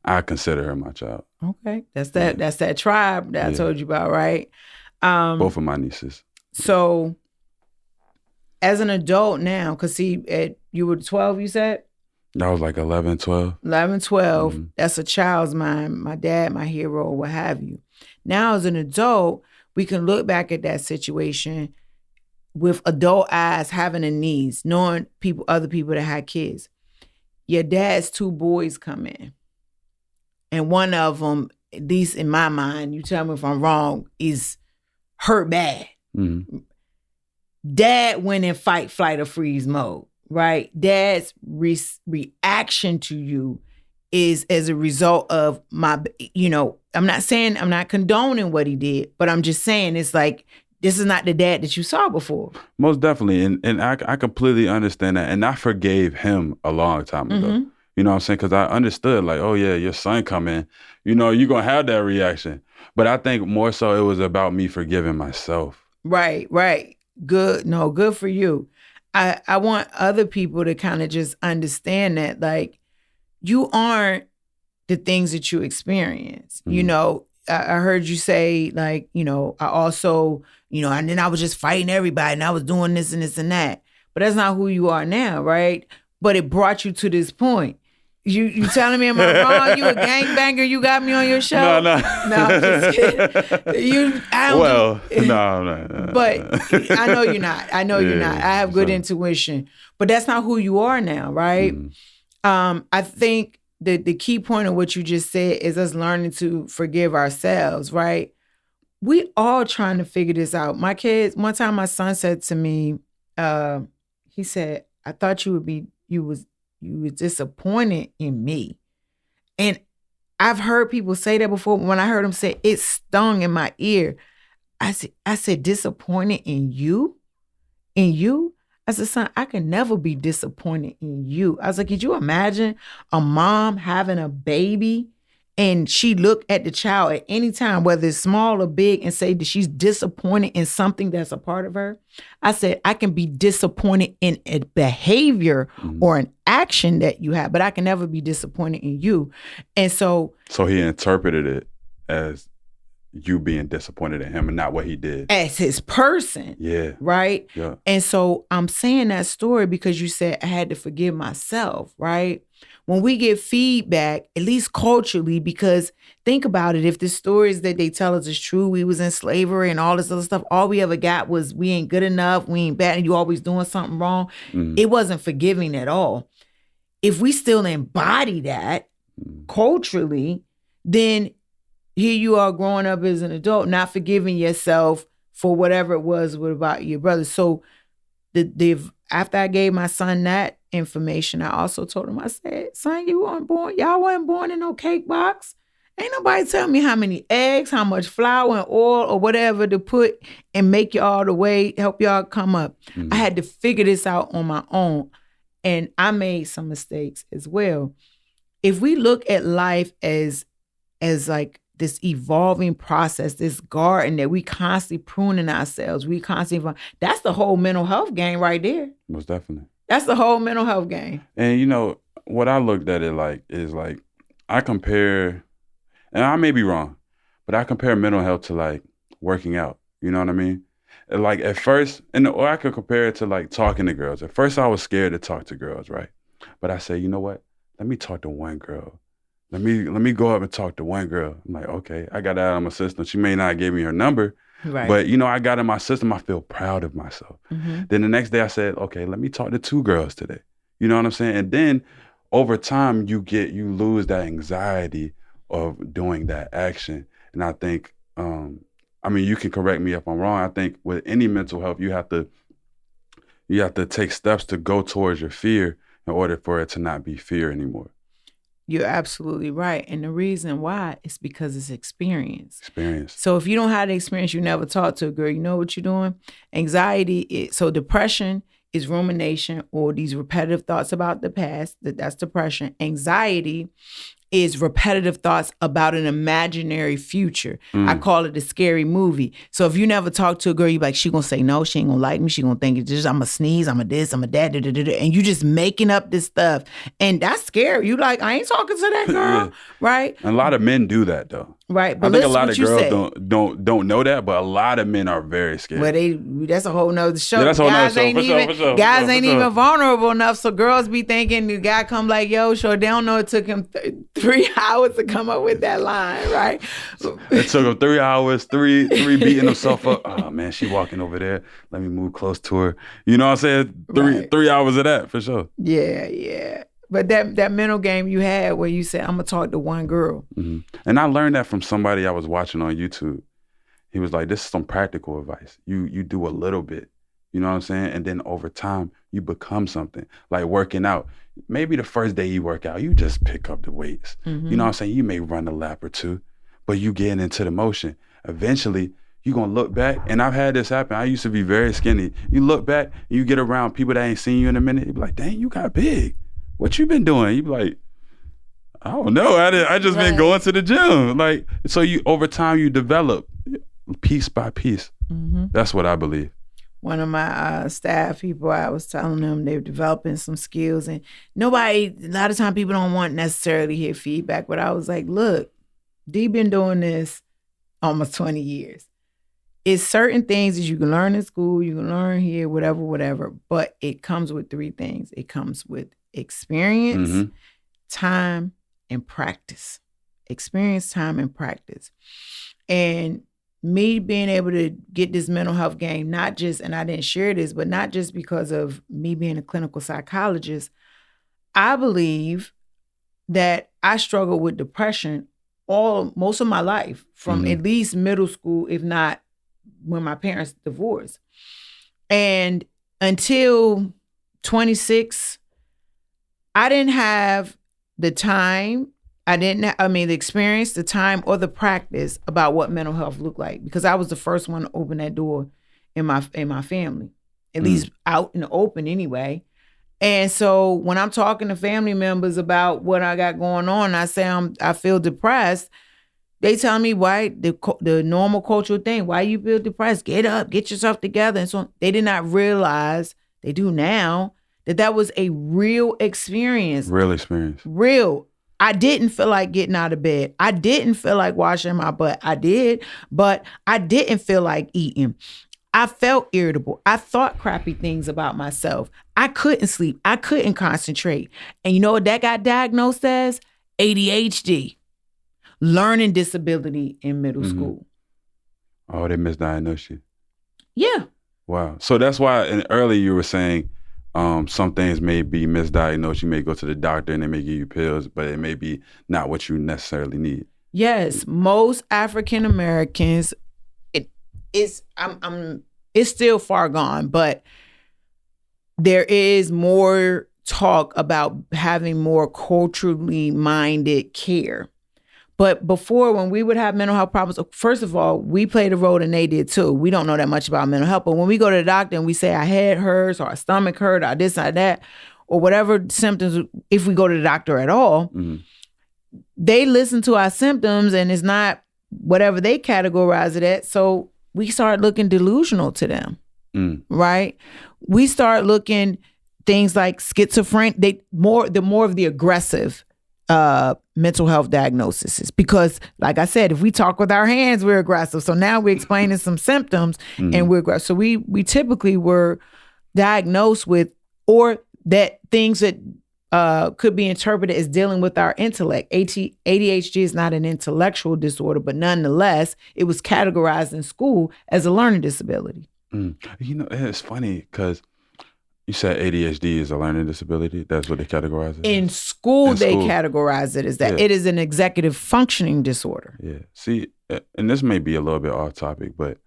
I consider her my child. Okay. That's that tribe that I told you about, right? Both of my nieces. So as an adult now, because you were 12, you said? I was like 11, 12. 11, 12. That's a child's mind. My dad, my hero, what have you. Now as an adult, we can look back at that situation with adult eyes, having a niece, knowing other people that had kids. Your dad's two boys come in. And one of them, at least in my mind, you tell me if I'm wrong, is hurt bad. Mm-hmm. Dad went in fight, flight, or freeze mode, right? Dad's reaction to you is as a result of I'm not condoning what he did, but I'm just saying it's like, this is not the dad that you saw before. Most definitely. And I completely understand that. And I forgave him a long time ago. Mm-hmm. You know what I'm saying? Because I understood like, oh yeah, your son come in, you're going to have that reaction. But I think more so it was about me forgiving myself. Right. Good. No, good for you. I want other people to kind of just understand that, like, you aren't the things that you experience. You know, I heard you say, like, you know, I also, you know, and then I was just fighting everybody and I was doing this and this and that. But that's not who you are now, right? But it brought you to this point. You telling me am I wrong? You a gangbanger? You got me on your show? No. No, I'm just kidding. No. But I know you're not. You're not. I have good intuition. But that's not who you are now, right? I think the key point of what you just said is us learning to forgive ourselves, right? We all trying to figure this out. My kids, one time my son said to me, he said, I thought you was disappointed in me. And I've heard people say that before. When I heard him say it stung in my ear. I said, disappointed in you? In you? I said, son, I can never be disappointed in you. I was like, could you imagine a mom having a baby and she look at the child at any time, whether it's small or big, and say that she's disappointed in something that's a part of her? I said, I can be disappointed in a behavior or an action that you have, but I can never be disappointed in you. And so he interpreted it as you being disappointed in him and not what he did. As his person. Yeah. Right? Yeah. And so I'm saying that story because you said I had to forgive myself, right? When we get feedback, at least culturally, because think about it, if the stories that they tell us is true, we was in slavery and all this other stuff, all we ever got was we ain't good enough, we ain't bad, and you always doing something wrong. It wasn't forgiving at all. If we still embody that culturally, then here you are growing up as an adult, not forgiving yourself for whatever it was about your brother. So after I gave my son that information, I also told him, I said, son, y'all weren't born in no cake box. Ain't nobody tell me how many eggs, how much flour and oil or whatever to put and make y'all the way, help y'all come up. I had to figure this out on my own. And I made some mistakes as well. If we look at life as like this evolving process, this garden that we constantly pruning ourselves, that's the whole mental health game right there. Most definitely. That's the whole mental health game. And you know, what I looked at it like is like, I compare, and I may be wrong, but I compare mental health to like working out. You know what I mean? And like at first, or I could compare it to like talking to girls. At first I was scared to talk to girls, right? But I said, you know what? Let me talk to one girl. Let me go up and talk to one girl. I'm like, okay, I got that out of my system. She may not give me her number, right, but you know, I got in my system. I feel proud of myself. Then the next day I said, okay, let me talk to 2 girls today. You know what I'm saying? And then over time you lose that anxiety of doing that action. And I think, I mean, you can correct me if I'm wrong. I think with any mental health, you have to take steps to go towards your fear in order for it to not be fear anymore. You're absolutely right. And the reason why is because it's experience. So if you don't have the experience, you never talk to a girl, you know what you're doing? So depression is rumination or these repetitive thoughts about the past. That's depression. Anxiety is repetitive thoughts about an imaginary future. I call it a scary movie. So if you never talk to a girl, you're like, she gonna say no, she ain't gonna like me, she gonna think it's just, I'm a sneeze, I'm a this, I'm a that, and you just making up this stuff. And that's scary. You like, I ain't talking to that girl, right? And a lot of men do that though. Right. But I think a lot of girls don't know that, but a lot of men are very scared. Well, that's a whole nother show. Yeah, that's a whole nother show. For sure. Guys ain't even vulnerable enough, so girls be thinking the guy come like, yo, sure, they don't know it took him 3 hours to come up with that line, right? It took him 3 hours, three beating himself up. Oh man, she walking over there. Let me move close to her. You know what I'm saying? 3 hours of that for sure. Yeah. But that mental game you had where you said, I'm gonna talk to one girl. And I learned that from somebody I was watching on YouTube. He was like, this is some practical advice. You do a little bit, you know what I'm saying? And then over time, you become something. Like working out. Maybe the first day you work out, you just pick up the weights. You know what I'm saying? You may run a lap or 2, but you get into the motion. Eventually, you're going to look back, and I've had this happen. I used to be very skinny. You look back, and you get around people that ain't seen you in a minute, you be like, dang, you got big. What you been doing? You be like, I don't know. I just been going to the gym. Like, so you over time you develop piece by piece. Mm-hmm. That's what I believe. One of my staff people, I was telling them they're developing some skills, and a lot of time people don't want necessarily hear feedback, but I was like, look, D been doing this almost 20 years. It's certain things that you can learn in school, you can learn here, whatever, but it comes with three things. It comes with experience, mm-hmm. time, and practice. Experience, time, and practice. And me being able to get this mental health game, not just, and I didn't share this, but not just because of me being a clinical psychologist, I believe that I struggled with depression most of my life, from mm-hmm. at least middle school, if not when my parents divorced. And until 26, I didn't have the time. The experience, the time, or the practice about what mental health looked like, because I was the first one to open that door in my family, at least out in the open anyway. And so when I'm talking to family members about what I got going on, I say I feel depressed. They tell me, why the normal cultural thing, why you feel depressed? Get up, get yourself together. And so they did not realize, they do now, that was a real experience. Real experience. Real. I didn't feel like getting out of bed. I didn't feel like washing my butt. I did, but I didn't feel like eating. I felt irritable. I thought crappy things about myself. I couldn't sleep. I couldn't concentrate. And you know what that got diagnosed as? ADHD. Learning disability in middle mm-hmm. school. Oh, they misdiagnosed you. Yeah. Wow. So that's why earlier you were saying some things may be misdiagnosed. You may go to the doctor and they may give you pills, but it may be not what you necessarily need. Yes. Most African Americans, it's still far gone, but there is more talk about having more culturally minded care. But before, when we would have mental health problems, first of all, we played a role and they did too. We don't know that much about mental health. But when we go to the doctor and we say our head hurts or our stomach hurt or this or that, or whatever symptoms, if we go to the doctor at all, mm-hmm. they listen to our symptoms and it's not whatever they categorize it as. So we start looking delusional to them, right? We start looking things like schizophrenia, the more of the aggressive mental health diagnoses, because like I said, if we talk with our hands, we're aggressive. So now we're explaining some symptoms mm-hmm. and we're aggressive. So we typically were diagnosed with, or that things that could be interpreted as dealing with our intellect. ADHD is not an intellectual disorder, but nonetheless, it was categorized in school as a learning disability. You know, it's funny because you said ADHD is a learning disability. That's what they categorize it in school. They categorize it as that. Yeah. It is an executive functioning disorder. Yeah. See, and this may be a little bit off topic, but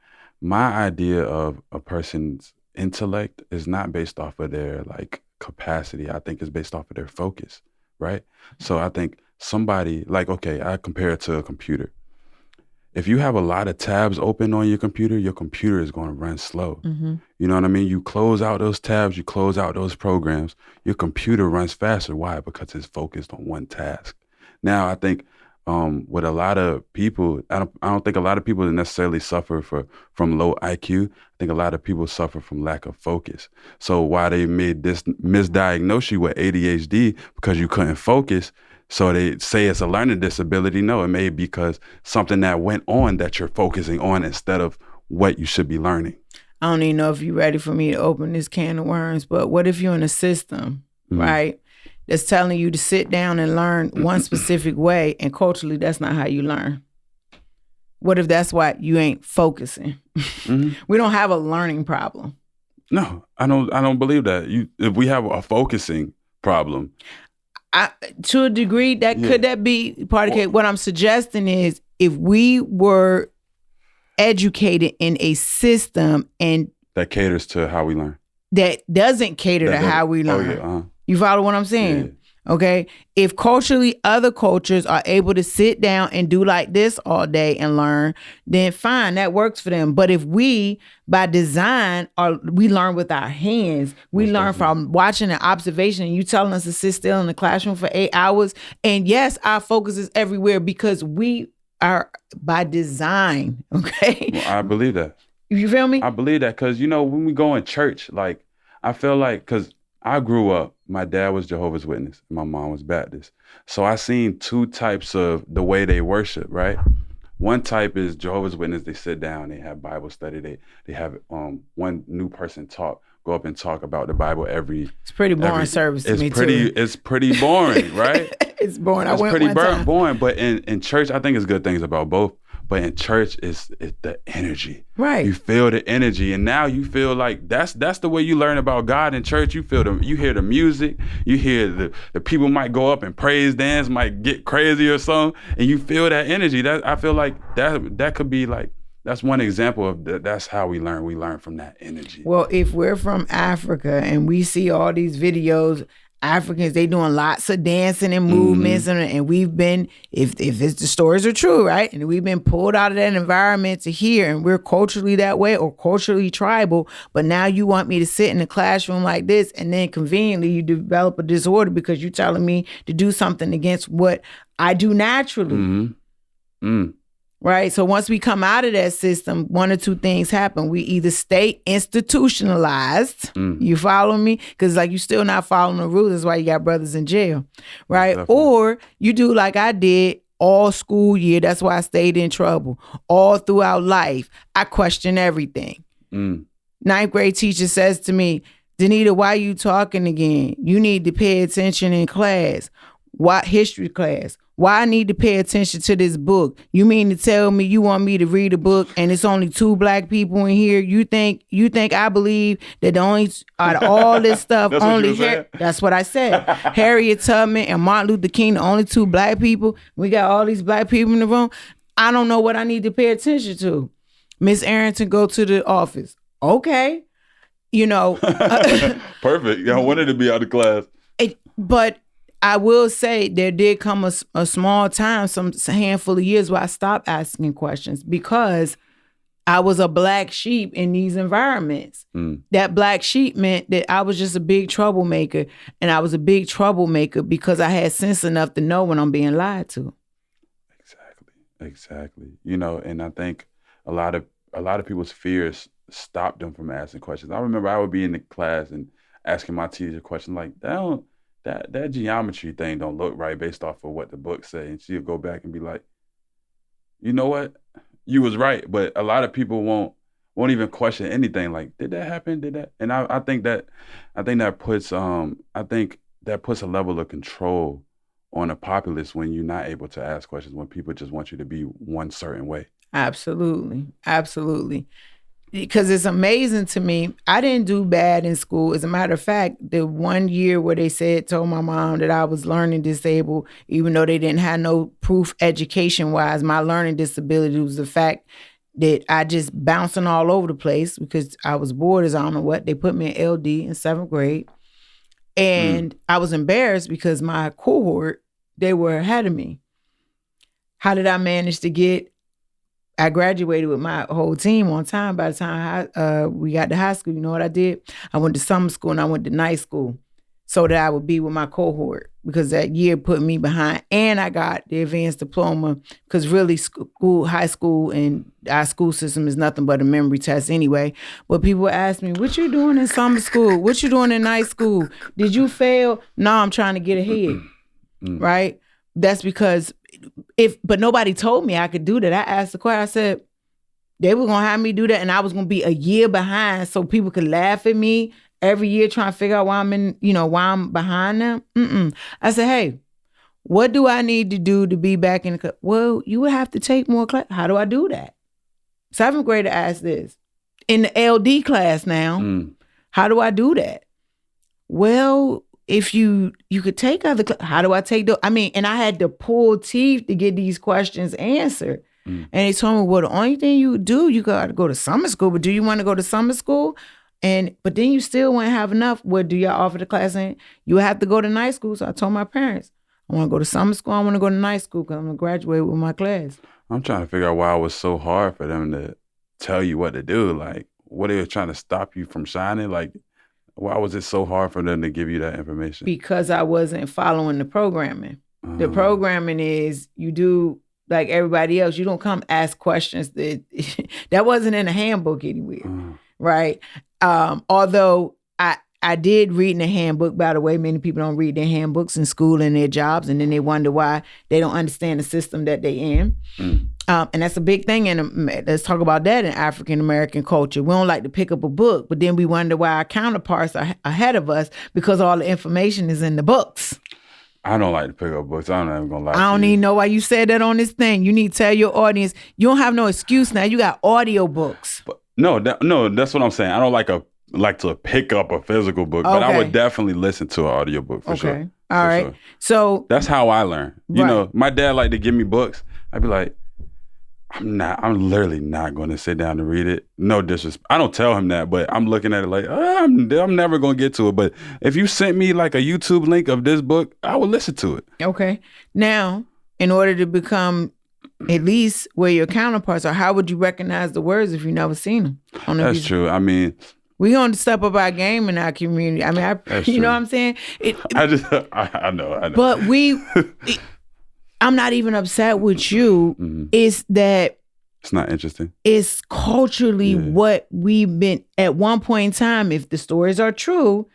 my idea of a person's intellect is not based off of their like capacity. I think it's based off of their focus, right? So I think somebody like, okay, I compare it to a computer. If you have a lot of tabs open on your computer is going to run slow. Mm-hmm. You know what I mean? You close out those tabs, you close out those programs, your computer runs faster. Why? Because it's focused on one task. Now, I think with a lot of people, I don't think a lot of people necessarily suffer from low IQ. I think a lot of people suffer from lack of focus. So why they made this misdiagnose you with ADHD because you couldn't focus, so they say it's a learning disability. No, it may be because something that went on that you're focusing on instead of what you should be learning. I don't even know if you're ready for me to open this can of worms, but what if you're in a system, mm-hmm. right, that's telling you to sit down and learn one specific way, and culturally that's not how you learn? What if that's why you ain't focusing? Mm-hmm. We don't have a learning problem. No, I don't believe that. If we have a focusing problem, to a degree, could that be part of it? What I'm suggesting is, if we were educated in a system and that caters to how we learn, that doesn't cater to how we learn. Oh, yeah, You follow what I'm saying? Okay. If culturally other cultures are able to sit down and do like this all day and learn, then fine, that works for them. But if we, by design, we learn with our hands, we learn from watching and observation, and you telling us to sit still in the classroom for 8 hours. And yes, our focus is everywhere because we are by design. Okay. Well, I believe that. You feel me? I believe that because, when we go in church, like, I feel like, because I grew up, my dad was Jehovah's Witness, and my mom was Baptist. So I seen two types of the way they worship, right? One type is Jehovah's Witness. They sit down, they have Bible study. They have one new person go up and talk about the Bible every. It's pretty boring service to me too. It's pretty boring, right? It's boring. It's pretty boring. But in church, I think it's good things about both. But in church, it's the energy. Right. You feel the energy, and now you feel like that's the way you learn about God in church. You hear the music, you hear the people might go up and praise dance, might get crazy or something, and you feel that energy. That I feel like that could be like, that's one example of that's how we learn. We learn from that energy. Well, if we're from Africa and we see all these videos, Africans, they doing lots of dancing and movements, and we've been, if it's the stories are true, right? And we've been pulled out of that environment to here, and we're culturally that way or culturally tribal. But now you want me to sit in a classroom like this, and then conveniently you develop a disorder because you're telling me to do something against what I do naturally. Right? So once we come out of that system, one or two things happen. We either stay institutionalized, you follow me? Because like you still not following the rules. That's why you got brothers in jail, right? Definitely. Or you do like I did all school year. That's why I stayed in trouble. All throughout life, I question everything. 9th grade teacher says to me, Danita, why you talking again? You need to pay attention in class. Why history class? Why I need to pay attention to this book? You mean to tell me you want me to read a book and it's only 2 black people in here? You think I believe that the only out of all this stuff only that's what I said. Harriet Tubman and Martin Luther King, the only 2 black people. We got all these black people in the room. I don't know what I need to pay attention to. Miss Arrington, go to the office. Okay. Perfect. I wanted to be out of class. But I will say there did come a small time, some handful of years where I stopped asking questions because I was a black sheep in these environments. That black sheep meant that I was just a big troublemaker, and I was a big troublemaker because I had sense enough to know when I'm being lied to. Exactly. And I think a lot of people's fears stop them from asking questions. I remember I would be in the class and asking my teacher questions like, that geometry thing don't look right based off of what the book say. And she'll go back and be like, you know what? You was right. But a lot of people won't even question anything. Like, did that happen? Did that? And I think that puts a level of control on a populace when you're not able to ask questions, when people just want you to be one certain way. Absolutely. Because it's amazing to me. I didn't do bad in school. As a matter of fact, the one year where they told my mom that I was learning disabled, even though they didn't have no proof education-wise, my learning disability was the fact that I just bouncing all over the place because I was bored as I don't know what. They put me in LD in 7th grade. And I was embarrassed because my cohort, they were ahead of me. How did I manage to I graduated with my whole team on time. By the time we got to high school, you know what I did? I went to summer school and I went to night school so that I would be with my cohort because that year put me behind. And I got the advanced diploma because really high school and our school system is nothing but a memory test anyway. But people ask me, what you doing in summer school? What you doing in night school? Did you fail? No, I'm trying to get ahead, right? That's because but nobody told me I could do that. I asked the question, I said, they were going to have me do that and I was going to be a year behind so people could laugh at me every year trying to figure out why I'm behind them. I said, hey, what do I need to do to be back in the class? Well, you would have to take more class. How do I do that? 7th grader asked this. In the LD class now, how do I do that? Well, if you could take other how do I take those? And I had to pull teeth to get these questions answered. And they told me, well, the only thing you do, you got to go to summer school. But do you want to go to summer school? But then you still wouldn't have enough. What do y'all offer the class in? You have to go to night school. So I told my parents, I want to go to summer school. I want to go to night school because I'm going to graduate with my class. I'm trying to figure out why it was so hard for them to tell you what to do. Like, what they were trying to stop you from shining? Like, why was it so hard for them to give you that information? Because I wasn't following the programming. The programming is you do like everybody else. You don't come ask questions. That wasn't in the handbook anywhere, right? Although I did read in the handbook. By the way, many people don't read their handbooks in school and their jobs, and then they wonder why they don't understand the system that they in. And that's a big thing. And let's talk about that in African American culture. We don't like to pick up a book, but then we wonder why our counterparts are ahead of us because all the information is in the books. I don't like to pick up books. I'm not even gonna lie. I don't even know why you said that on this thing. You need to tell your audience you don't have no excuse now. You got audio books. No, that's what I'm saying. I don't like to pick up a physical book, but I would definitely listen to an audiobook for sure. All right. Sure. So that's how I learn. You know, my dad liked to give me books. I'd be like, I'm literally not going to sit down and read it. No disrespect. I don't tell him that, but I'm looking at it like, I'm never going to get to it. But if you sent me like a YouTube link of this book, I would listen to it. Okay. Now, in order to become at least where your counterparts are, how would you recognize the words if you never seen them? That's true. I mean, we going to step up our game in our community. I mean, you know what I'm saying? I know. But I'm not even upset with you. Mm-hmm. It's that it's not interesting. It's culturally what we've been at one point in time. If the stories are true,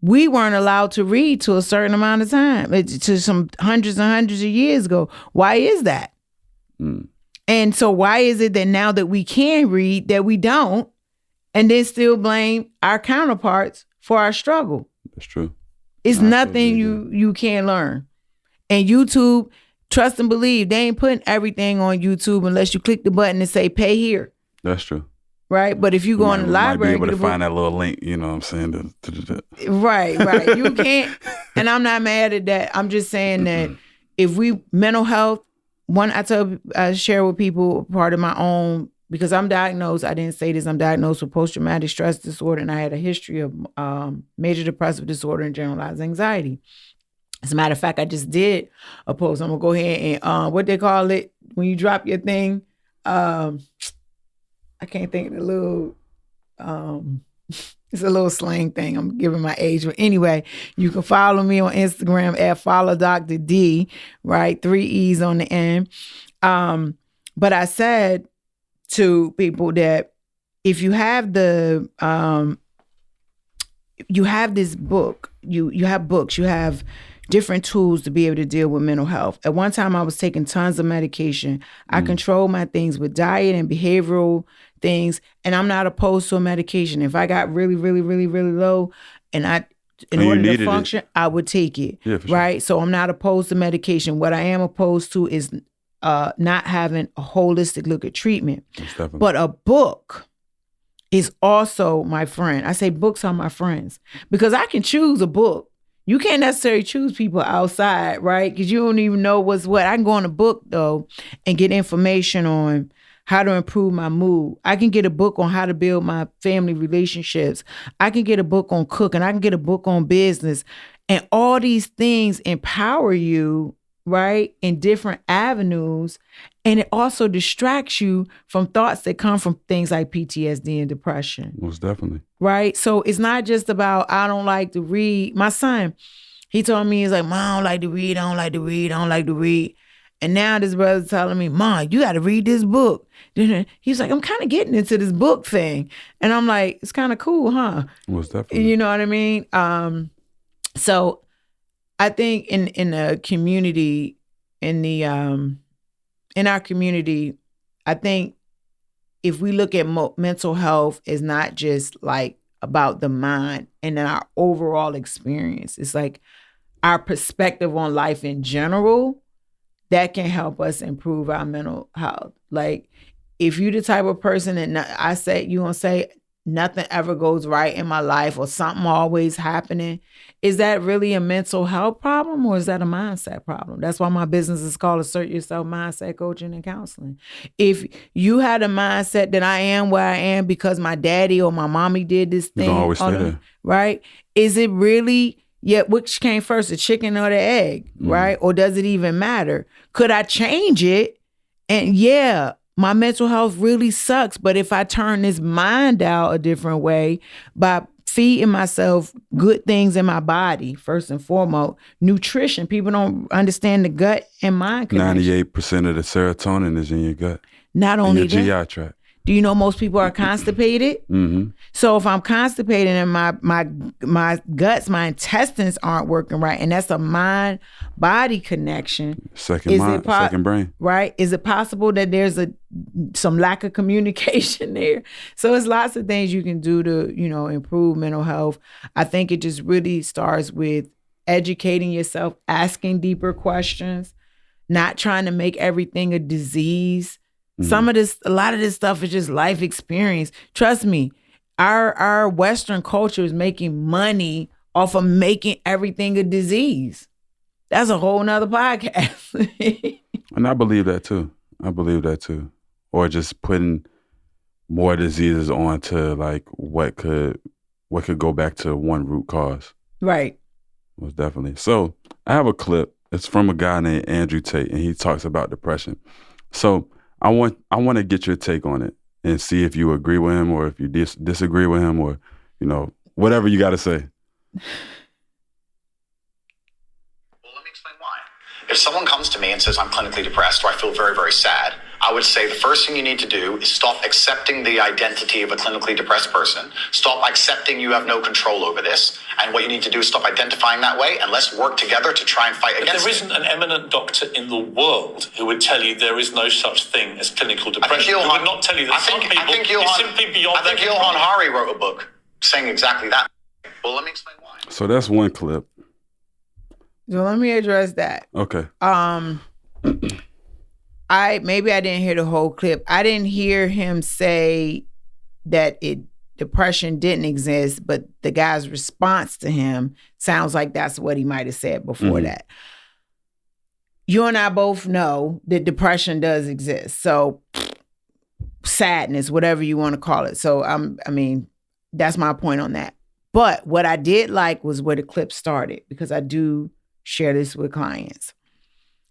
we weren't allowed to read to a certain amount of time, to some hundreds and hundreds of years ago. Why is that? And so why is it that now that we can read that we don't, and then still blame our counterparts for our struggle? That's true. It's nothing you can't learn. And YouTube, trust and believe, they ain't putting everything on YouTube unless you click the button and say pay here. That's true. Right? But if you go in the library, might be able to find that little link, you know what I'm saying? Right. You can't. And I'm not mad at that. I'm just saying that if mental health, I share with people part of my own, because I'm diagnosed, I didn't say this, I'm diagnosed with post-traumatic stress disorder, and I had a history of major depressive disorder and generalized anxiety. As a matter of fact, I just did a post. I'm going to go ahead and, what they call it, when you drop your thing, I can't think of the little, it's a little slang thing. I'm giving my age. But anyway, you can follow me on Instagram at follow Dr. D, right? 3 E's on the end. But I said to people that if you have you have this book, you have books, you have different tools to be able to deal with mental health. At one time, I was taking tons of medication. I controlled my things with diet and behavioral things, and I'm not opposed to a medication. If I got really, really, really, really low, in order to function, I would take it, right? Sure. So I'm not opposed to medication. What I am opposed to is not having a holistic look at treatment. But a book is also my friend. I say books are my friends because I can choose a book. You can't necessarily choose people outside, right? Because you don't even know what's what. I can go on a book, though, and get information on how to improve my mood. I can get a book on how to build my family relationships. I can get a book on cooking. I can get a book on business. And all these things empower you, right, in different avenues. And it also distracts you from thoughts that come from things like PTSD and depression. Most definitely. Right? So it's not just about, I don't like to read. My son, he told me, he's like, Mom, I don't like to read. I don't like to read. I don't like to read. And now this brother's telling me, Mom, you got to read this book. He's like, I'm kind of getting into this book thing. And I'm like, it's kind of cool, huh? Most definitely. You know what I mean? So I think in the community, in our community, I think if we look at mental health is not just like about the mind and then our overall experience. It's like our perspective on life in general that can help us improve our mental health. Like if you're the type of person that you gonna say, nothing ever goes right in my life or something always happening. Is that really a mental health problem or is that a mindset problem? That's why my business is called Assert Yourself Mindset Coaching and Counseling. If you had a mindset that I am where I am because my daddy or my mommy did this thing, you don't always stay there. Right? Is it really, which came first, the chicken or the egg, right? Or does it even matter? Could I change it? And my mental health really sucks. But if I turn this mind out a different way by feeding myself good things in my body, first and foremost, nutrition. People don't understand the gut and mind connection. 98% of the serotonin is in your gut. Not only in your that, GI tract. do you know most people are constipated? Mm-hmm. So if I'm constipated and my guts, my intestines aren't working right, and that's a mind-body connection. Second brain. Right? Is it possible that there's some lack of communication there? So it's lots of things you can do to, improve mental health. I think it just really starts with educating yourself, asking deeper questions, not trying to make everything a disease. A lot of this stuff is just life experience. Trust me, our Western culture is making money off of making everything a disease. That's a whole nother podcast. And I believe that too. Or just putting more diseases onto like what could go back to one root cause. Right. Most definitely. So I have a clip. It's from a guy named Andrew Tate, and he talks about depression. So I want to get your take on it and see if you agree with him or if you disagree with him or, whatever you got to say. Well, let me explain why. If someone comes to me and says, I'm clinically depressed or I feel very, very sad, I would say the first thing you need to do is stop accepting the identity of a clinically depressed person. Stop accepting you have no control over this. And what you need to do is stop identifying that way, and let's work together to try and fight against it. There isn't an eminent doctor in the world who would tell you there is no such thing as clinical depression. Who would not tell you that some people is simply beyond their control. I think Johan Hari wrote a book saying exactly that. Well, let me explain why. So that's one clip. So let me address that. Okay. Maybe I didn't hear the whole clip. I didn't hear him say that depression didn't exist, but the guy's response to him sounds like that's what he might have said before that. You and I both know that depression does exist. So sadness, whatever you want to call it. So that's my point on that. But what I did like was where the clip started, because I do share this with clients.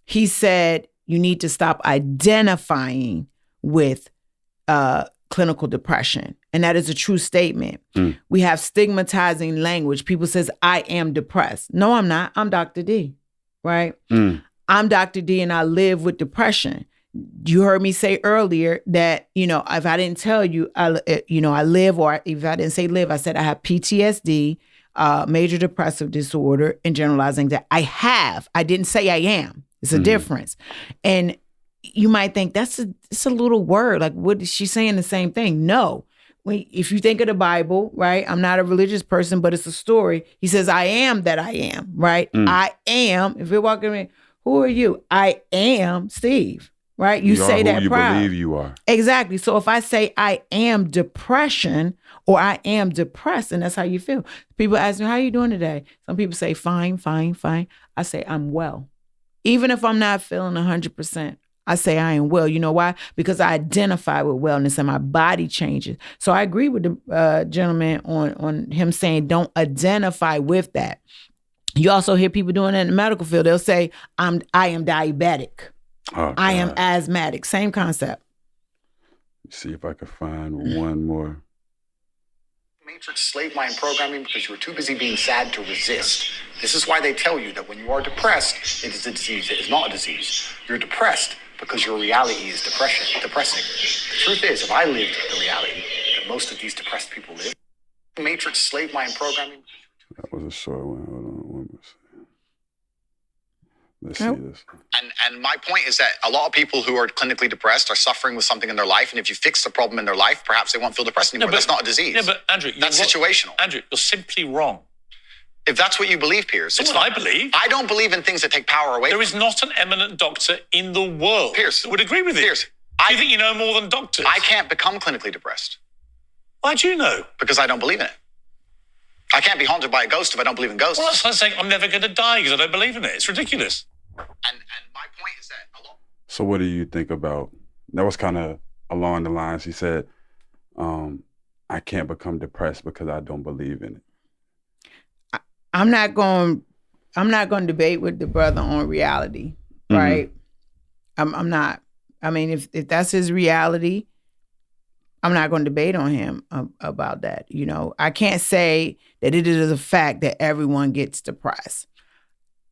He said, you need to stop identifying with clinical depression. And that is a true statement. We have stigmatizing language. People says, I am depressed. No, I'm not. I'm Dr. D, right? I'm Dr. D and I live with depression. You heard me say earlier that, if I didn't tell you, I live, or if I didn't say live, I said I have PTSD, major depressive disorder, and generalized anxiety. I didn't say I am. It's a difference. And you might think it's a little word. Like, what is she saying? The same thing? No. If you think of the Bible, right? I'm not a religious person, but it's a story. He says, I am that I am, right? I am. If you're walking in, who are you? I am Steve, right? You say that proud. You believe you are. Exactly. So if I say I am depression or I am depressed, and that's how you feel. People ask me, how are you doing today? Some people say, fine, fine, fine. I say, I'm well. Even if I'm not feeling 100%, I say I am well. You know why? Because I identify with wellness and my body changes. So I agree with the gentleman on him saying don't identify with that. You also hear people doing that in the medical field. They'll say, I am diabetic. Oh, I am asthmatic. Same concept. Let's see if I can find one more. Matrix slave mind programming because you were too busy being sad to resist. This is why they tell you that when you are depressed, it is a disease. It is not a disease. You're depressed because your reality is depressing. The truth is, if I lived the reality that most of these depressed people live, Matrix slave mind programming. That was a short one. Hold on one more second. Let's see this. And my point is that a lot of people who are clinically depressed are suffering with something in their life, and if you fix the problem in their life, perhaps they won't feel depressed anymore. That's not a disease. No, but Andrew, that's situational. Andrew, you're simply wrong. If that's what you believe, Piers. It's what I believe. I don't believe in things that take power away. There is not an eminent doctor in the world Piers that would agree with you. Piers, Do you think you know more than doctors? I can't become clinically depressed. Why do you know? Because I don't believe in it. I can't be haunted by a ghost if I don't believe in ghosts. Well, that's like saying I'm never going to die because I don't believe in it. It's ridiculous. And my point is that a lot. So what do you think about, that was kind of along the lines, he said, I can't become depressed because I don't believe in it. I'm not going to debate with the brother on reality, right? I'm not. I mean, if that's his reality, I'm not going to debate on him about that. You know, I can't say that it is a fact that everyone gets depressed.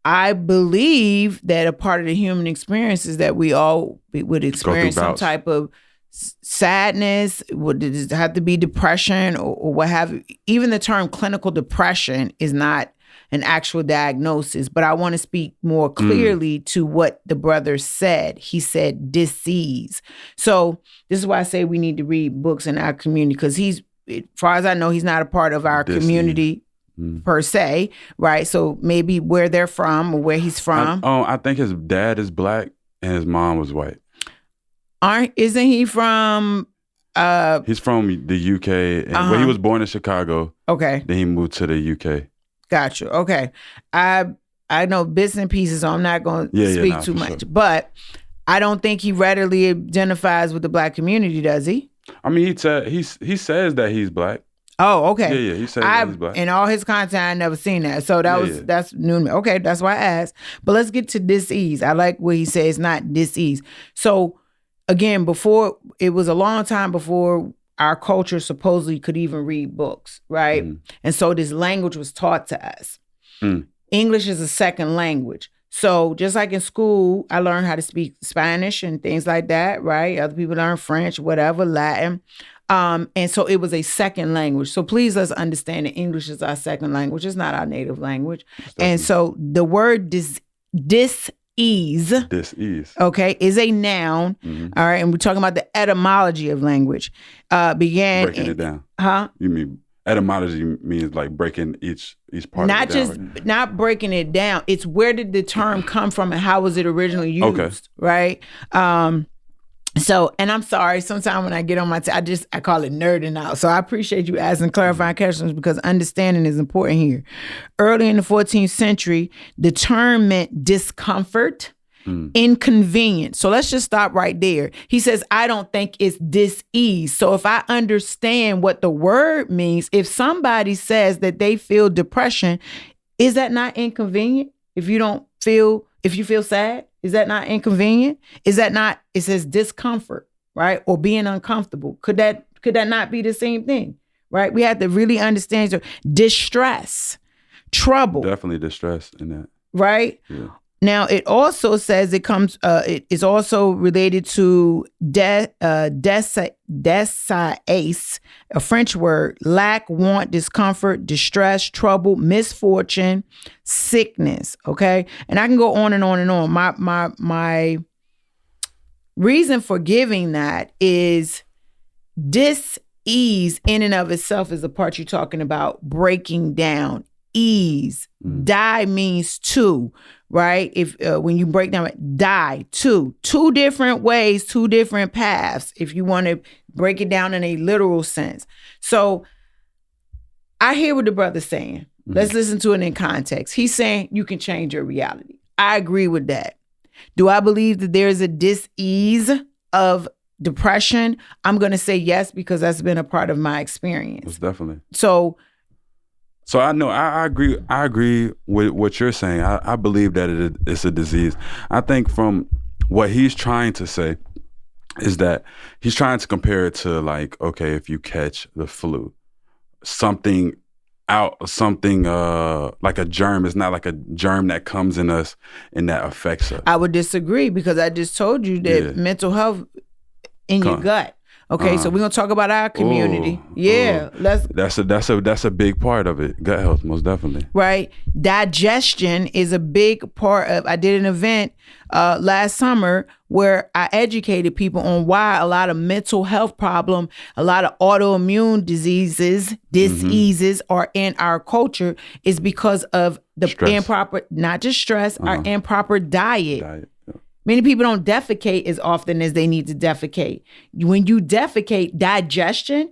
I believe that a part of the human experience is that we all would experience some type of sadness. Would it have to be depression or what have you? Even the term clinical depression is not an actual diagnosis, but I want to speak more clearly to what the brother said. He said disease. So this is why I say we need to read books in our community, because he's, as far as I know, he's not a part of our community per se, right? So maybe where they're from or where he's from. I think his dad is black and his mom was white. Isn't he from? He's from the UK. And he was born in Chicago. Okay. Then he moved to the UK. Got you. Okay. I know bits and pieces, so I'm not going to speak too much. Sure. But I don't think he readily identifies with the black community, does he? I mean, he says that he's black. Oh, okay. Yeah, he says that he's black. In all his content, I never seen that. So that's new to me. Okay, that's why I asked. But let's get to dis-ease. I like what he says, not dis-ease. So again, before, it was a long time before our culture supposedly could even read books, right? And so this language was taught to us. English is a second language. So just like in school, I learned how to speak Spanish and things like that, right? Other people learn French, whatever, Latin. And so it was a second language. So please let's understand that English is our second language. It's not our native language. And so the word dis-ease, okay, is a noun. All right. And we're talking about the etymology of language. Breaking it down. Huh? You mean etymology means like breaking each part not of it down, just right? Not breaking it down. It's where did the term come from and how was it originally used, right? So, and I'm sorry, sometimes when I get on my, I call it nerding out. So I appreciate you asking clarifying questions because understanding is important here. Early in the 14th century, the term meant discomfort, inconvenience. So let's just stop right there. He says, I don't think it's dis-ease. So if I understand what the word means, if somebody says that they feel depression, is that not inconvenient? If you feel sad, is that not inconvenient? Is that not, it says discomfort, right? Or being uncomfortable. Could that not be the same thing, right? We have to really understand. So distress, trouble. Definitely distress in that. Right? Yeah. Now, it also says it is also related to désirance, a French word, lack, want, discomfort, distress, trouble, misfortune, sickness, okay? And I can go on and on and on. My reason for giving that is dis-ease in and of itself is the part you're talking about, breaking down. Ease, die means two, right? If when you break down die, two different ways, two different paths, if you want to break it down in a literal sense. So I hear what the brother's saying. Let's listen to it in context. He's saying you can change your reality. I agree with that. Do I believe that there's a dis-ease of depression? I'm going to say yes, because that's been a part of my experience. Most definitely. So I know I agree with what you're saying. I believe that it's a disease. I think from what he's trying to say is that he's trying to compare it to, like, okay, if you catch the flu, something like a germ. It's not like a germ that comes in us and that affects us. I would disagree, because I just told you that mental health in your gut. Okay, so we're gonna talk about our community. That's a big part of it. Gut health, most definitely. Right, digestion is a big part of. I did an event last summer where I educated people on why a lot of mental health problem, a lot of autoimmune diseases are in our culture is because of the improper, not just stress, our improper diet. Many people don't defecate as often as they need to defecate. When you defecate, digestion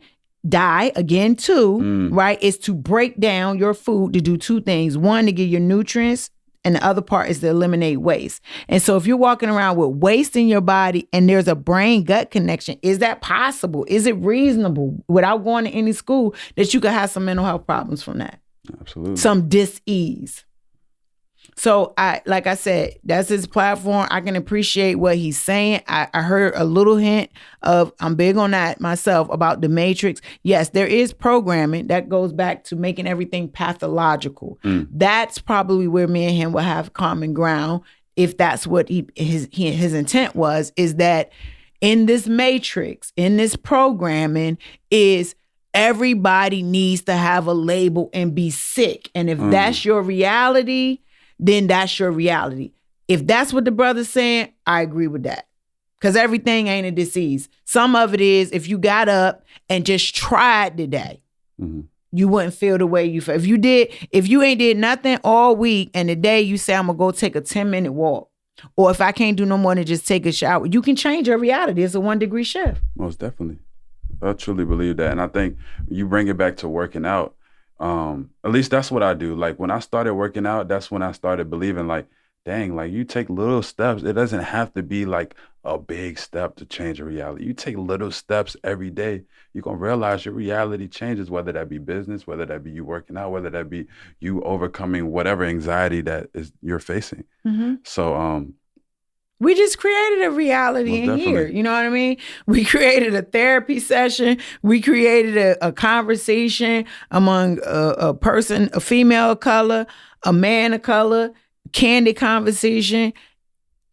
die again too, right? Is to break down your food to do two things. One, to give your nutrients, and the other part is to eliminate waste. And so if you're walking around with waste in your body and there's a brain-gut connection, is that possible? Is it reasonable without going to any school that you could have some mental health problems from that? Absolutely. Some dis-ease. So like I said, that's his platform. I can appreciate what he's saying. I heard a little hint of, I'm big on that myself, about the Matrix. Yes, there is programming that goes back to making everything pathological. That's probably where me and him will have common ground, if that's what his intent was, is that in this Matrix, in this programming, is everybody needs to have a label and be sick. And if that's your reality, then that's your reality. If that's what the brother's saying, I agree with that. Because everything ain't a disease. Some of it is, if you got up and just tried today, you wouldn't feel the way you feel. If you ain't did nothing all week and today you say, I'm going to go take a 10-minute walk, or if I can't do no more than just take a shower, you can change your reality. It's a 1-degree shift. Most definitely. I truly believe that. And I think you bring it back to working out. At least that's what I do. Like when I started working out, that's when I started believing, like, dang, like you take little steps. It doesn't have to be like a big step to change your reality. You take little steps every day, you're going to realize your reality changes, whether that be business, whether that be you working out, whether that be you overcoming whatever anxiety that is you're facing. So, we just created a reality in here. You know what I mean? We created a therapy session. We created a conversation among a person, a female of color, a man of color, candid conversation,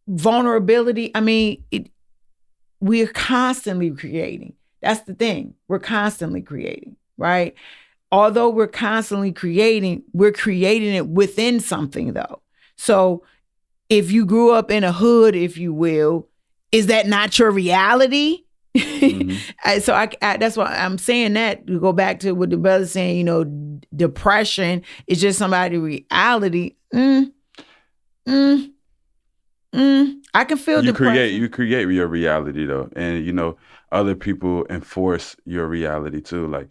vulnerability. I mean, we're constantly creating. That's the thing. We're constantly creating, right? Although we're constantly creating, we're creating it within something though. So if you grew up in a hood, if you will, is that not your reality? So that's why I'm saying that, to go back to what the brother's saying, you know, depression is just somebody's reality. I can feel depression. You create your reality though. And you know, other people enforce your reality too. Like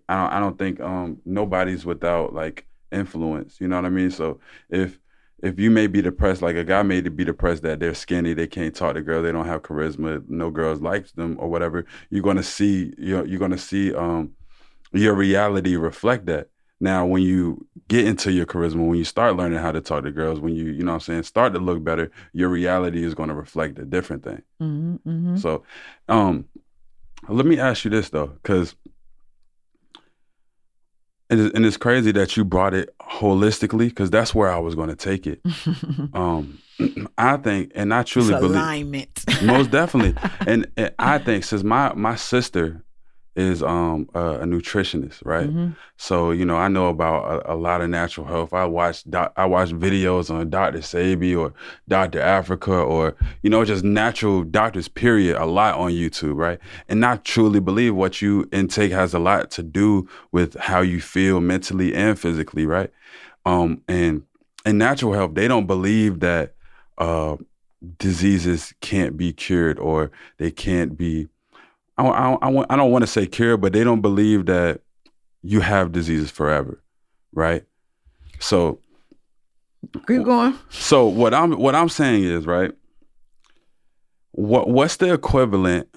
I don't think nobody's without like influence. You know what I mean? So if you may be depressed, like a guy may be depressed that they're skinny, they can't talk to girls, they don't have charisma, no girls likes them or whatever, you're gonna see your reality reflect that. Now, when you get into your charisma, when you start learning how to talk to girls, when you know what I'm saying, start to look better, your reality is gonna reflect a different thing. So, let me ask you this though, because and it's crazy that you brought it holistically, because that's where I was going to take it. I think, and I truly believe, alignment. Most definitely. And I think, since my sister is a nutritionist, right? So, you know, I know about a lot of natural health. I watch videos on Dr. Sebi or Dr. Africa, or, you know, just natural doctors, period, a lot on YouTube, right? And I truly believe what you intake has a lot to do with how you feel mentally and physically, right? And in natural health, they don't believe that diseases can't be cured, or they can't be, I don't want to say cure, but they don't believe that you have diseases forever, right? So keep going. So what I'm saying is, right, what's the equivalent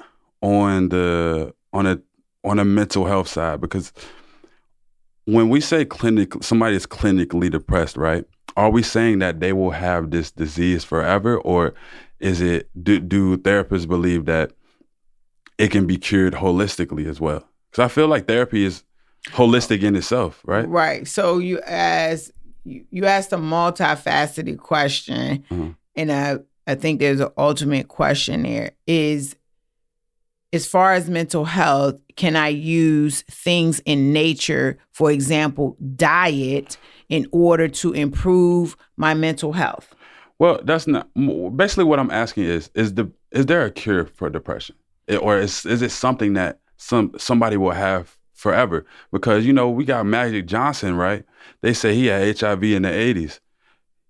on a mental health side? Because when we say somebody is clinically depressed, right, are we saying that they will have this disease forever, or is it do therapists believe that it can be cured holistically as well? Because I feel like therapy is holistic in itself, right? Right. So you asked a multifaceted question, and I think there's an ultimate question there. Is, as far as mental health, can I use things in nature, for example, diet, in order to improve my mental health? Well, that's not basically what I'm asking is there a cure for depression? Or is it something that somebody will have forever? Because, you know, we got Magic Johnson, right? They say he had HIV in the 80s.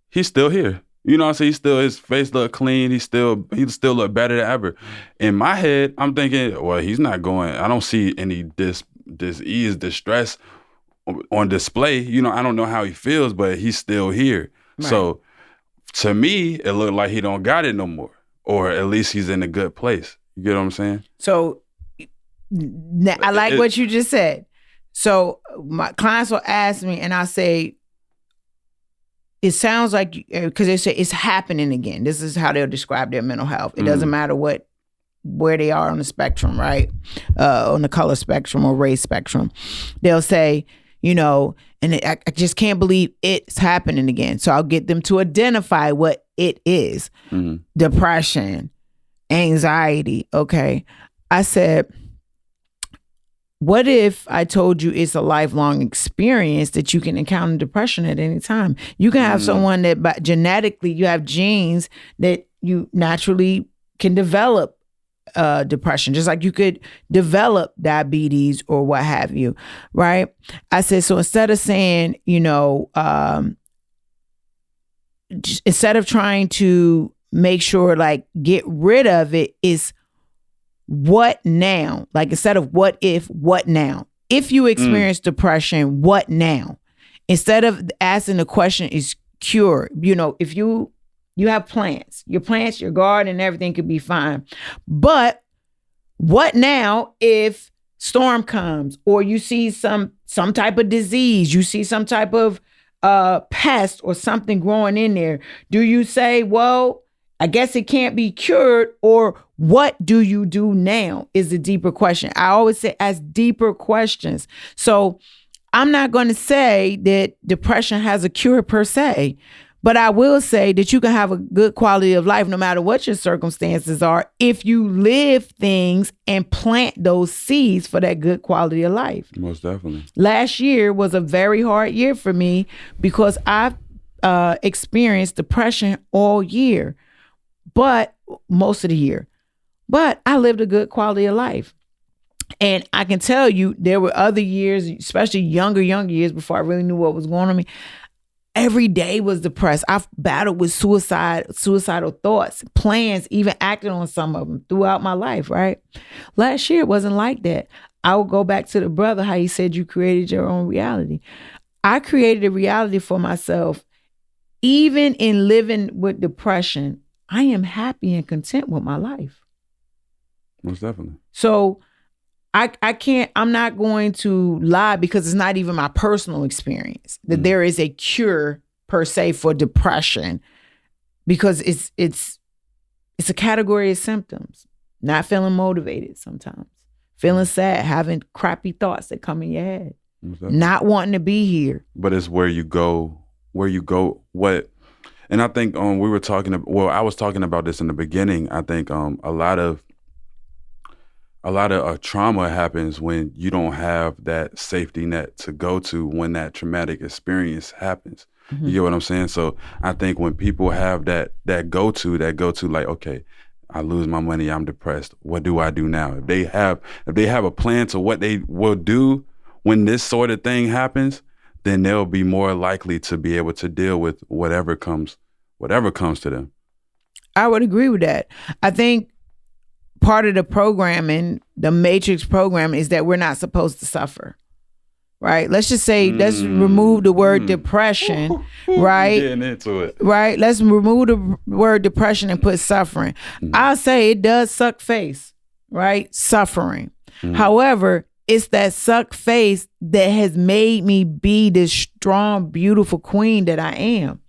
He's still here. You know what I'm saying? His face look clean. He still look better than ever. In my head, I'm thinking, well, he's not going, I don't see any dis-ease, distress on display. You know, I don't know how he feels, but he's still here. Right. So to me, it looked like he don't got it no more, or at least he's in a good place. You get what I'm saying? So I like what you just said. So my clients will ask me, and I'll say, it sounds like, because they say it's happening again. This is how they'll describe their mental health. It doesn't matter where they are on the spectrum, right? On the color spectrum or race spectrum. They'll say, you know, and I just can't believe it's happening again. So I'll get them to identify what it is. Mm-hmm. Depression, anxiety. Okay. I said, what if I told you it's a lifelong experience that you can encounter depression at any time? You can have someone that genetically, you have genes that you naturally can develop depression, just like you could develop diabetes or what have you, right? I said, so instead of saying, you know, instead of trying to make sure, like, get rid of it, is what now? Like, instead of what if, what now? If you experience depression, what now? Instead of asking the question, is cure. You know, if you have plants, your garden and everything could be fine. But what now if storm comes, or you see some type of disease, you see some type of pest or something growing in there? Do you say, well, I guess it can't be cured, or what do you do now is the deeper question. I always say ask deeper questions. So I'm not going to say that depression has a cure per se, but I will say that you can have a good quality of life no matter what your circumstances are if you live things and plant those seeds for that good quality of life. Most definitely. Last year was a very hard year for me because I've experienced depression all year. But most of the year. But I lived a good quality of life. And I can tell you, there were other years, especially younger years before I really knew what was going on with me. Every day was depressed. I've battled with suicidal thoughts, plans, even acted on some of them throughout my life, right? Last year, it wasn't like that. I would go back to the brother, how he said you created your own reality. I created a reality for myself. Even in living with depression, I am happy and content with my life. Most definitely. So I'm not going to lie, because it's not even my personal experience that there is a cure per se for depression, because it's a category of symptoms. Not feeling motivated sometimes, feeling sad, having crappy thoughts that come in your head, not wanting to be here. But it's where you go, what. And I think I was talking about this in the beginning. I think a lot of trauma happens when you don't have that safety net to go to when that traumatic experience happens. Mm-hmm. You get what I'm saying? So I think when people have that go to like, okay, I lose my money, I'm depressed. What do I do now? If they have a plan to what they will do when this sort of thing happens, then they'll be more likely to be able to deal with whatever comes to them. I would agree with that. I think part of the programming, the Matrix program, is that we're not supposed to suffer, right? Let's just say, let's remove the word depression, right? Getting into it. Right? Let's remove the word depression and put suffering. I'll say it does suck face, right? Suffering. However, it's that suck face that has made me be this strong, beautiful queen that I am,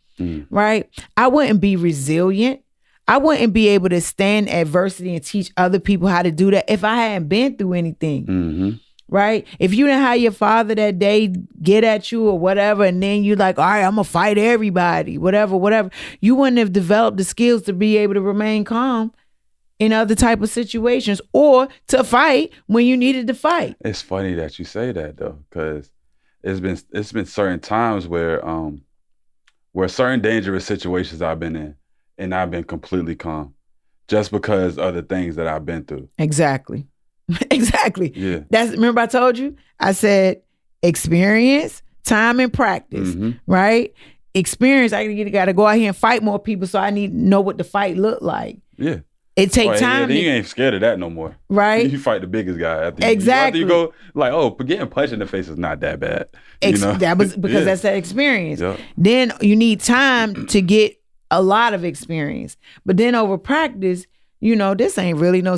right? I wouldn't be resilient. I wouldn't be able to stand adversity and teach other people how to do that if I hadn't been through anything, right? If you didn't have your father that day get at you or whatever, and then you like, all right, I'm going to fight everybody, whatever, you wouldn't have developed the skills to be able to remain calm in other type of situations, or to fight when you needed to fight. It's funny that you say that though, because it's been certain times where certain dangerous situations I've been in, and I've been completely calm, just because of the things that I've been through. Exactly. Yeah. Remember I told you? I said experience, time, and practice. Right? Experience. I got to go out here and fight more people, so I need to know what the fight looked like. Yeah. It takes time. You ain't scared of that no more. Right. You fight the biggest guy after you. Exactly. After you go, like, oh, getting punched in the face is not that bad. That was because that's that experience. Yep. Then you need time to get a lot of experience. But then over practice, this ain't really no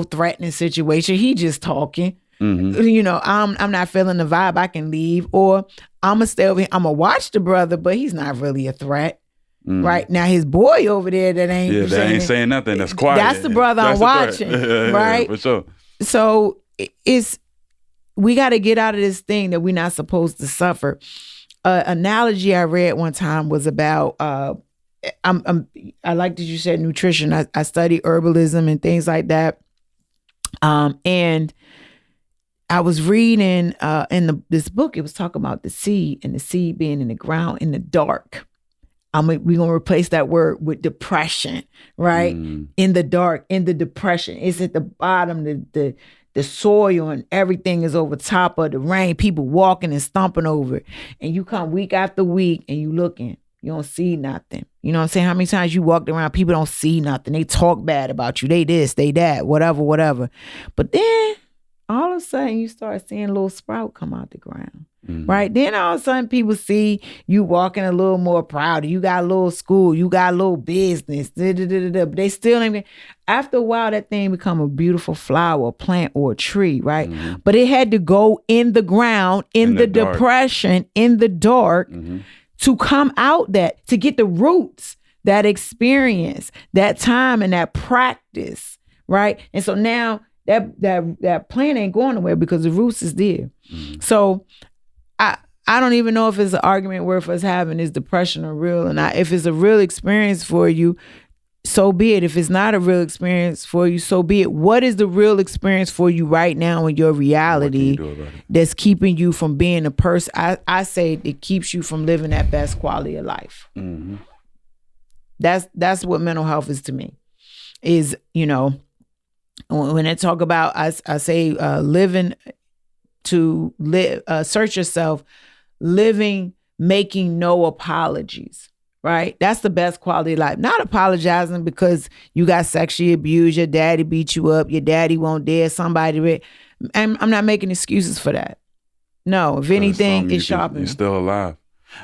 threatening situation. He just talking. Mm-hmm. I'm not feeling the vibe. I can leave, or I'm gonna stay over here. I'm gonna watch the brother, but he's not really a threat. Right now, his boy over there that ain't saying nothing. That's quiet. That's the brother I'm watching, right? For sure. So we got to get out of this thing that we're not supposed to suffer. Analogy I read one time was about I like that you said nutrition. I study herbalism and things like that. And I was reading in this book. It was talking about the seed and the seed being in the ground in the dark. We're going to replace that word with depression, right? In the dark, in the depression. It's at the bottom, the soil and everything is over top of the rain. People walking and stomping over it. And you come week after week and you looking. You don't see nothing. You know what I'm saying? How many times you walked around, people don't see nothing. They talk bad about you. They this, they that, whatever. But then all of a sudden you start seeing a little sprout come out the ground. Right? Then all of a sudden people see you walking a little more proud. You got a little school. You got a little business. But they still ain't. After a while, that thing become a beautiful flower, a plant, or a tree, right? Mm-hmm. But it had to go in the ground, in the depression, in the dark, to come out to get the roots, that experience, that time, and that practice, right? And so now that plant ain't going nowhere because the roots is there. So I don't even know if it's an argument worth us having, is depression or real or not. If it's a real experience for you, so be it. If it's not a real experience for you, so be it. What is the real experience for you right now in your reality that's keeping you from being a person? I say it keeps you from living that best quality of life. Mm-hmm. That's what mental health is to me. Is, when I talk about, I say living to live, search yourself, living, making no apologies, right? That's the best quality of life. Not apologizing because you got sexually abused, your daddy beat you up, your daddy won't dare somebody. I'm not making excuses for that. No, if anything, it's sharpening. You're still alive.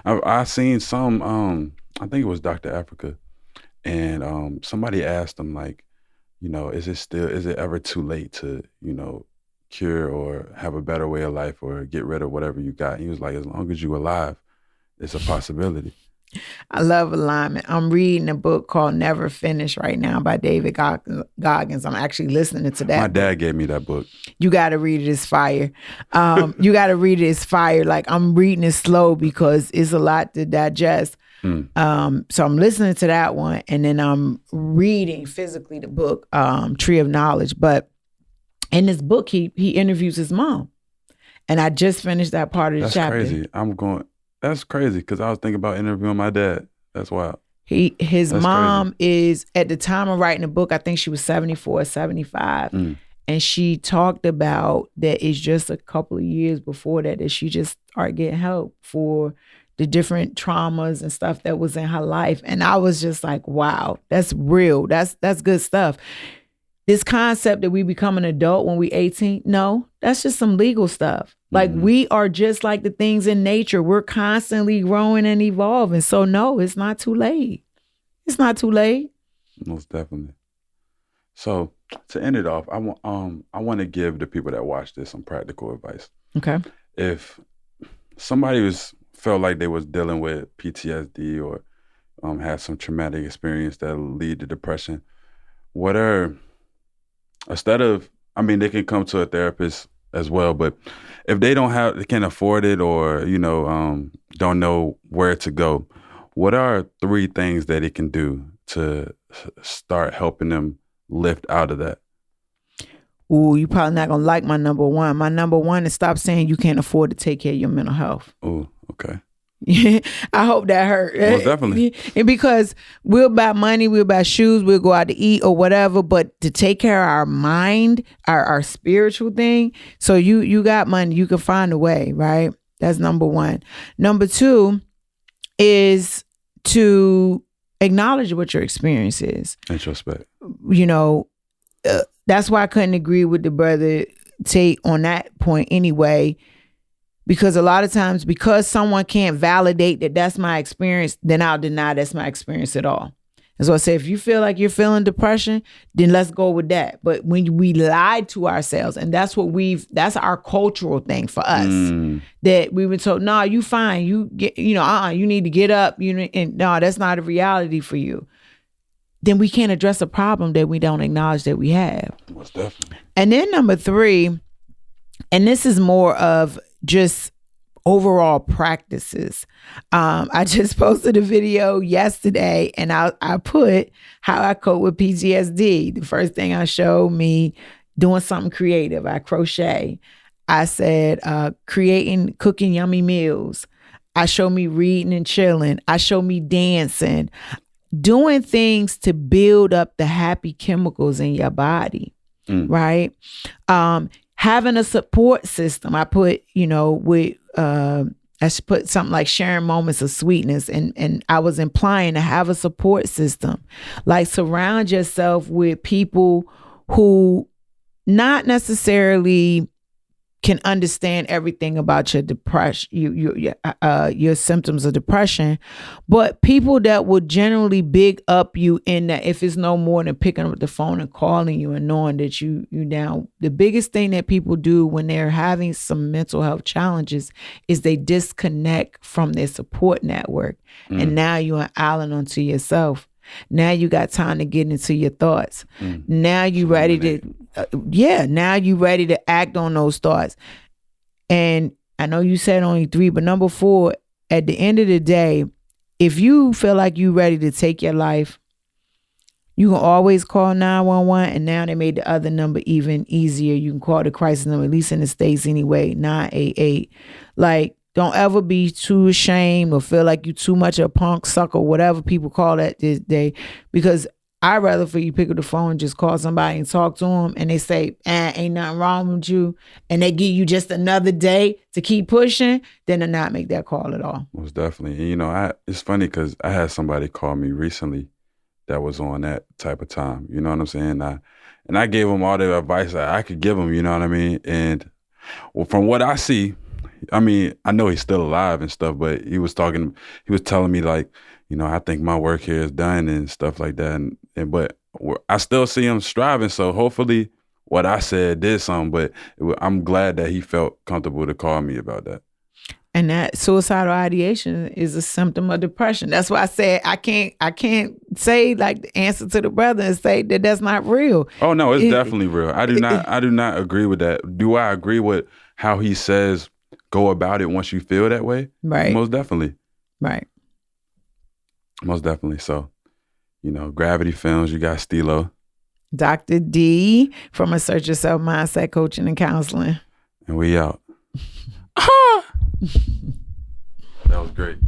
I seen some, I think it was Dr. Africa, and somebody asked him, like, is it ever too late to, cure or have a better way of life or get rid of whatever you got? He was like, as long as you're alive, it's a possibility. I love alignment. I'm reading a book called Never Finish right now by David Goggins. I'm actually listening to that. My dad gave me that book. You got to read it. It's fire. You got to read it. It's fire. Like, I'm reading it slow because it's a lot to digest. So I'm listening to that one, and then I'm reading physically the book, Tree of Knowledge. But in this book, he interviews his mom, and I just finished that part of the chapter. That's crazy. That's crazy because I was thinking about interviewing my dad. That's wild. His mom is, at the time of writing the book, I think she was 74, 75. And she talked about that it's just a couple of years before that she just started getting help for the different traumas and stuff that was in her life. And I was just like, wow, that's real. That's good stuff. This concept that we become an adult when we 18, no, that's just some legal stuff. Like, we are just like the things in nature. We're constantly growing and evolving. So no, it's not too late. It's not too late. Most definitely. So to end it off, I want to give the people that watch this some practical advice. Okay. If somebody felt like they was dealing with PTSD or had some traumatic experience that lead to depression, they can come to a therapist as well, but if they can't afford it or, don't know where to go, what are 3 things that it can do to start helping them lift out of that? Ooh, you probably not going to like my number 1. My number 1 is stop saying you can't afford to take care of your mental health. Ooh, okay. I hope that hurt. Most definitely. And because we'll buy money, we'll buy shoes, we'll go out to eat or whatever, but to take care of our mind, our spiritual thing, so you got money, you can find a way, right? That's number 1. Number 2 is to acknowledge what your experience is. Introspect. You know, that's why I couldn't agree with the brother Tate on that point anyway, because a lot of times, because someone can't validate that that's my experience, then I'll deny that's my experience at all. And so I say, if you feel like you're feeling depression, then let's go with that. But when we lie to ourselves, and that's that's our cultural thing for us, that we were told, no, you fine. You get, you need to get up. And no, that's not a reality for you. Then we can't address a problem that we don't acknowledge that we have. Most definitely. And then number 3, and this is more of just overall practices. I just posted a video yesterday, and I put how I cope with PTSD. The first thing I showed me doing something creative. I crochet. I said cooking yummy meals. I showed me reading and chilling. I showed me dancing. Doing things to build up the happy chemicals in your body, right? Having a support system. I put, I put something like sharing moments of sweetness, and I was implying to have a support system. Like, surround yourself with people who not necessarily can understand everything about your depression, your symptoms of depression, but people that will generally big up you in that, if it's no more than picking up the phone and calling you and knowing that you down. The biggest thing that people do when they're having some mental health challenges is they disconnect from their support network. And now you're an island unto yourself. Now you got time to get into your thoughts. Now you ready to, now you ready to act on those thoughts. And I know you said only 3, but number 4, at the end of the day, if you feel like you ready to take your life, you can always call 911. And now they made the other number even easier. You can call the crisis number, at least in the States anyway, 988. Like, don't ever be too ashamed or feel like you too much of a punk sucker, whatever people call that this day. Because I'd rather for you pick up the phone and just call somebody and talk to them, and they say, ain't nothing wrong with you, and they give you just another day to keep pushing, than to not make that call at all. Most definitely. And, it's funny because I had somebody call me recently that was on that type of time. You know what I'm saying? And I gave them all the advice that I could give them, you know what I mean? And from what I see, I know he's still alive and stuff, but he was telling me like, I think my work here is done and stuff like that. But I still see him striving. So hopefully what I said did something, but I'm glad that he felt comfortable to call me about that. And that suicidal ideation is a symptom of depression. That's why I said I can't say like the answer to the brother and say that that's not real. Oh no, it's definitely real. I do not agree with that. Do I agree with how he says go about it once you feel that way? Right. Most definitely. Right. Most definitely. So, Gravity Films, you got Stilo. Dr. D from Assert Yourself Mindset Coaching and Counseling. And we out. That was great.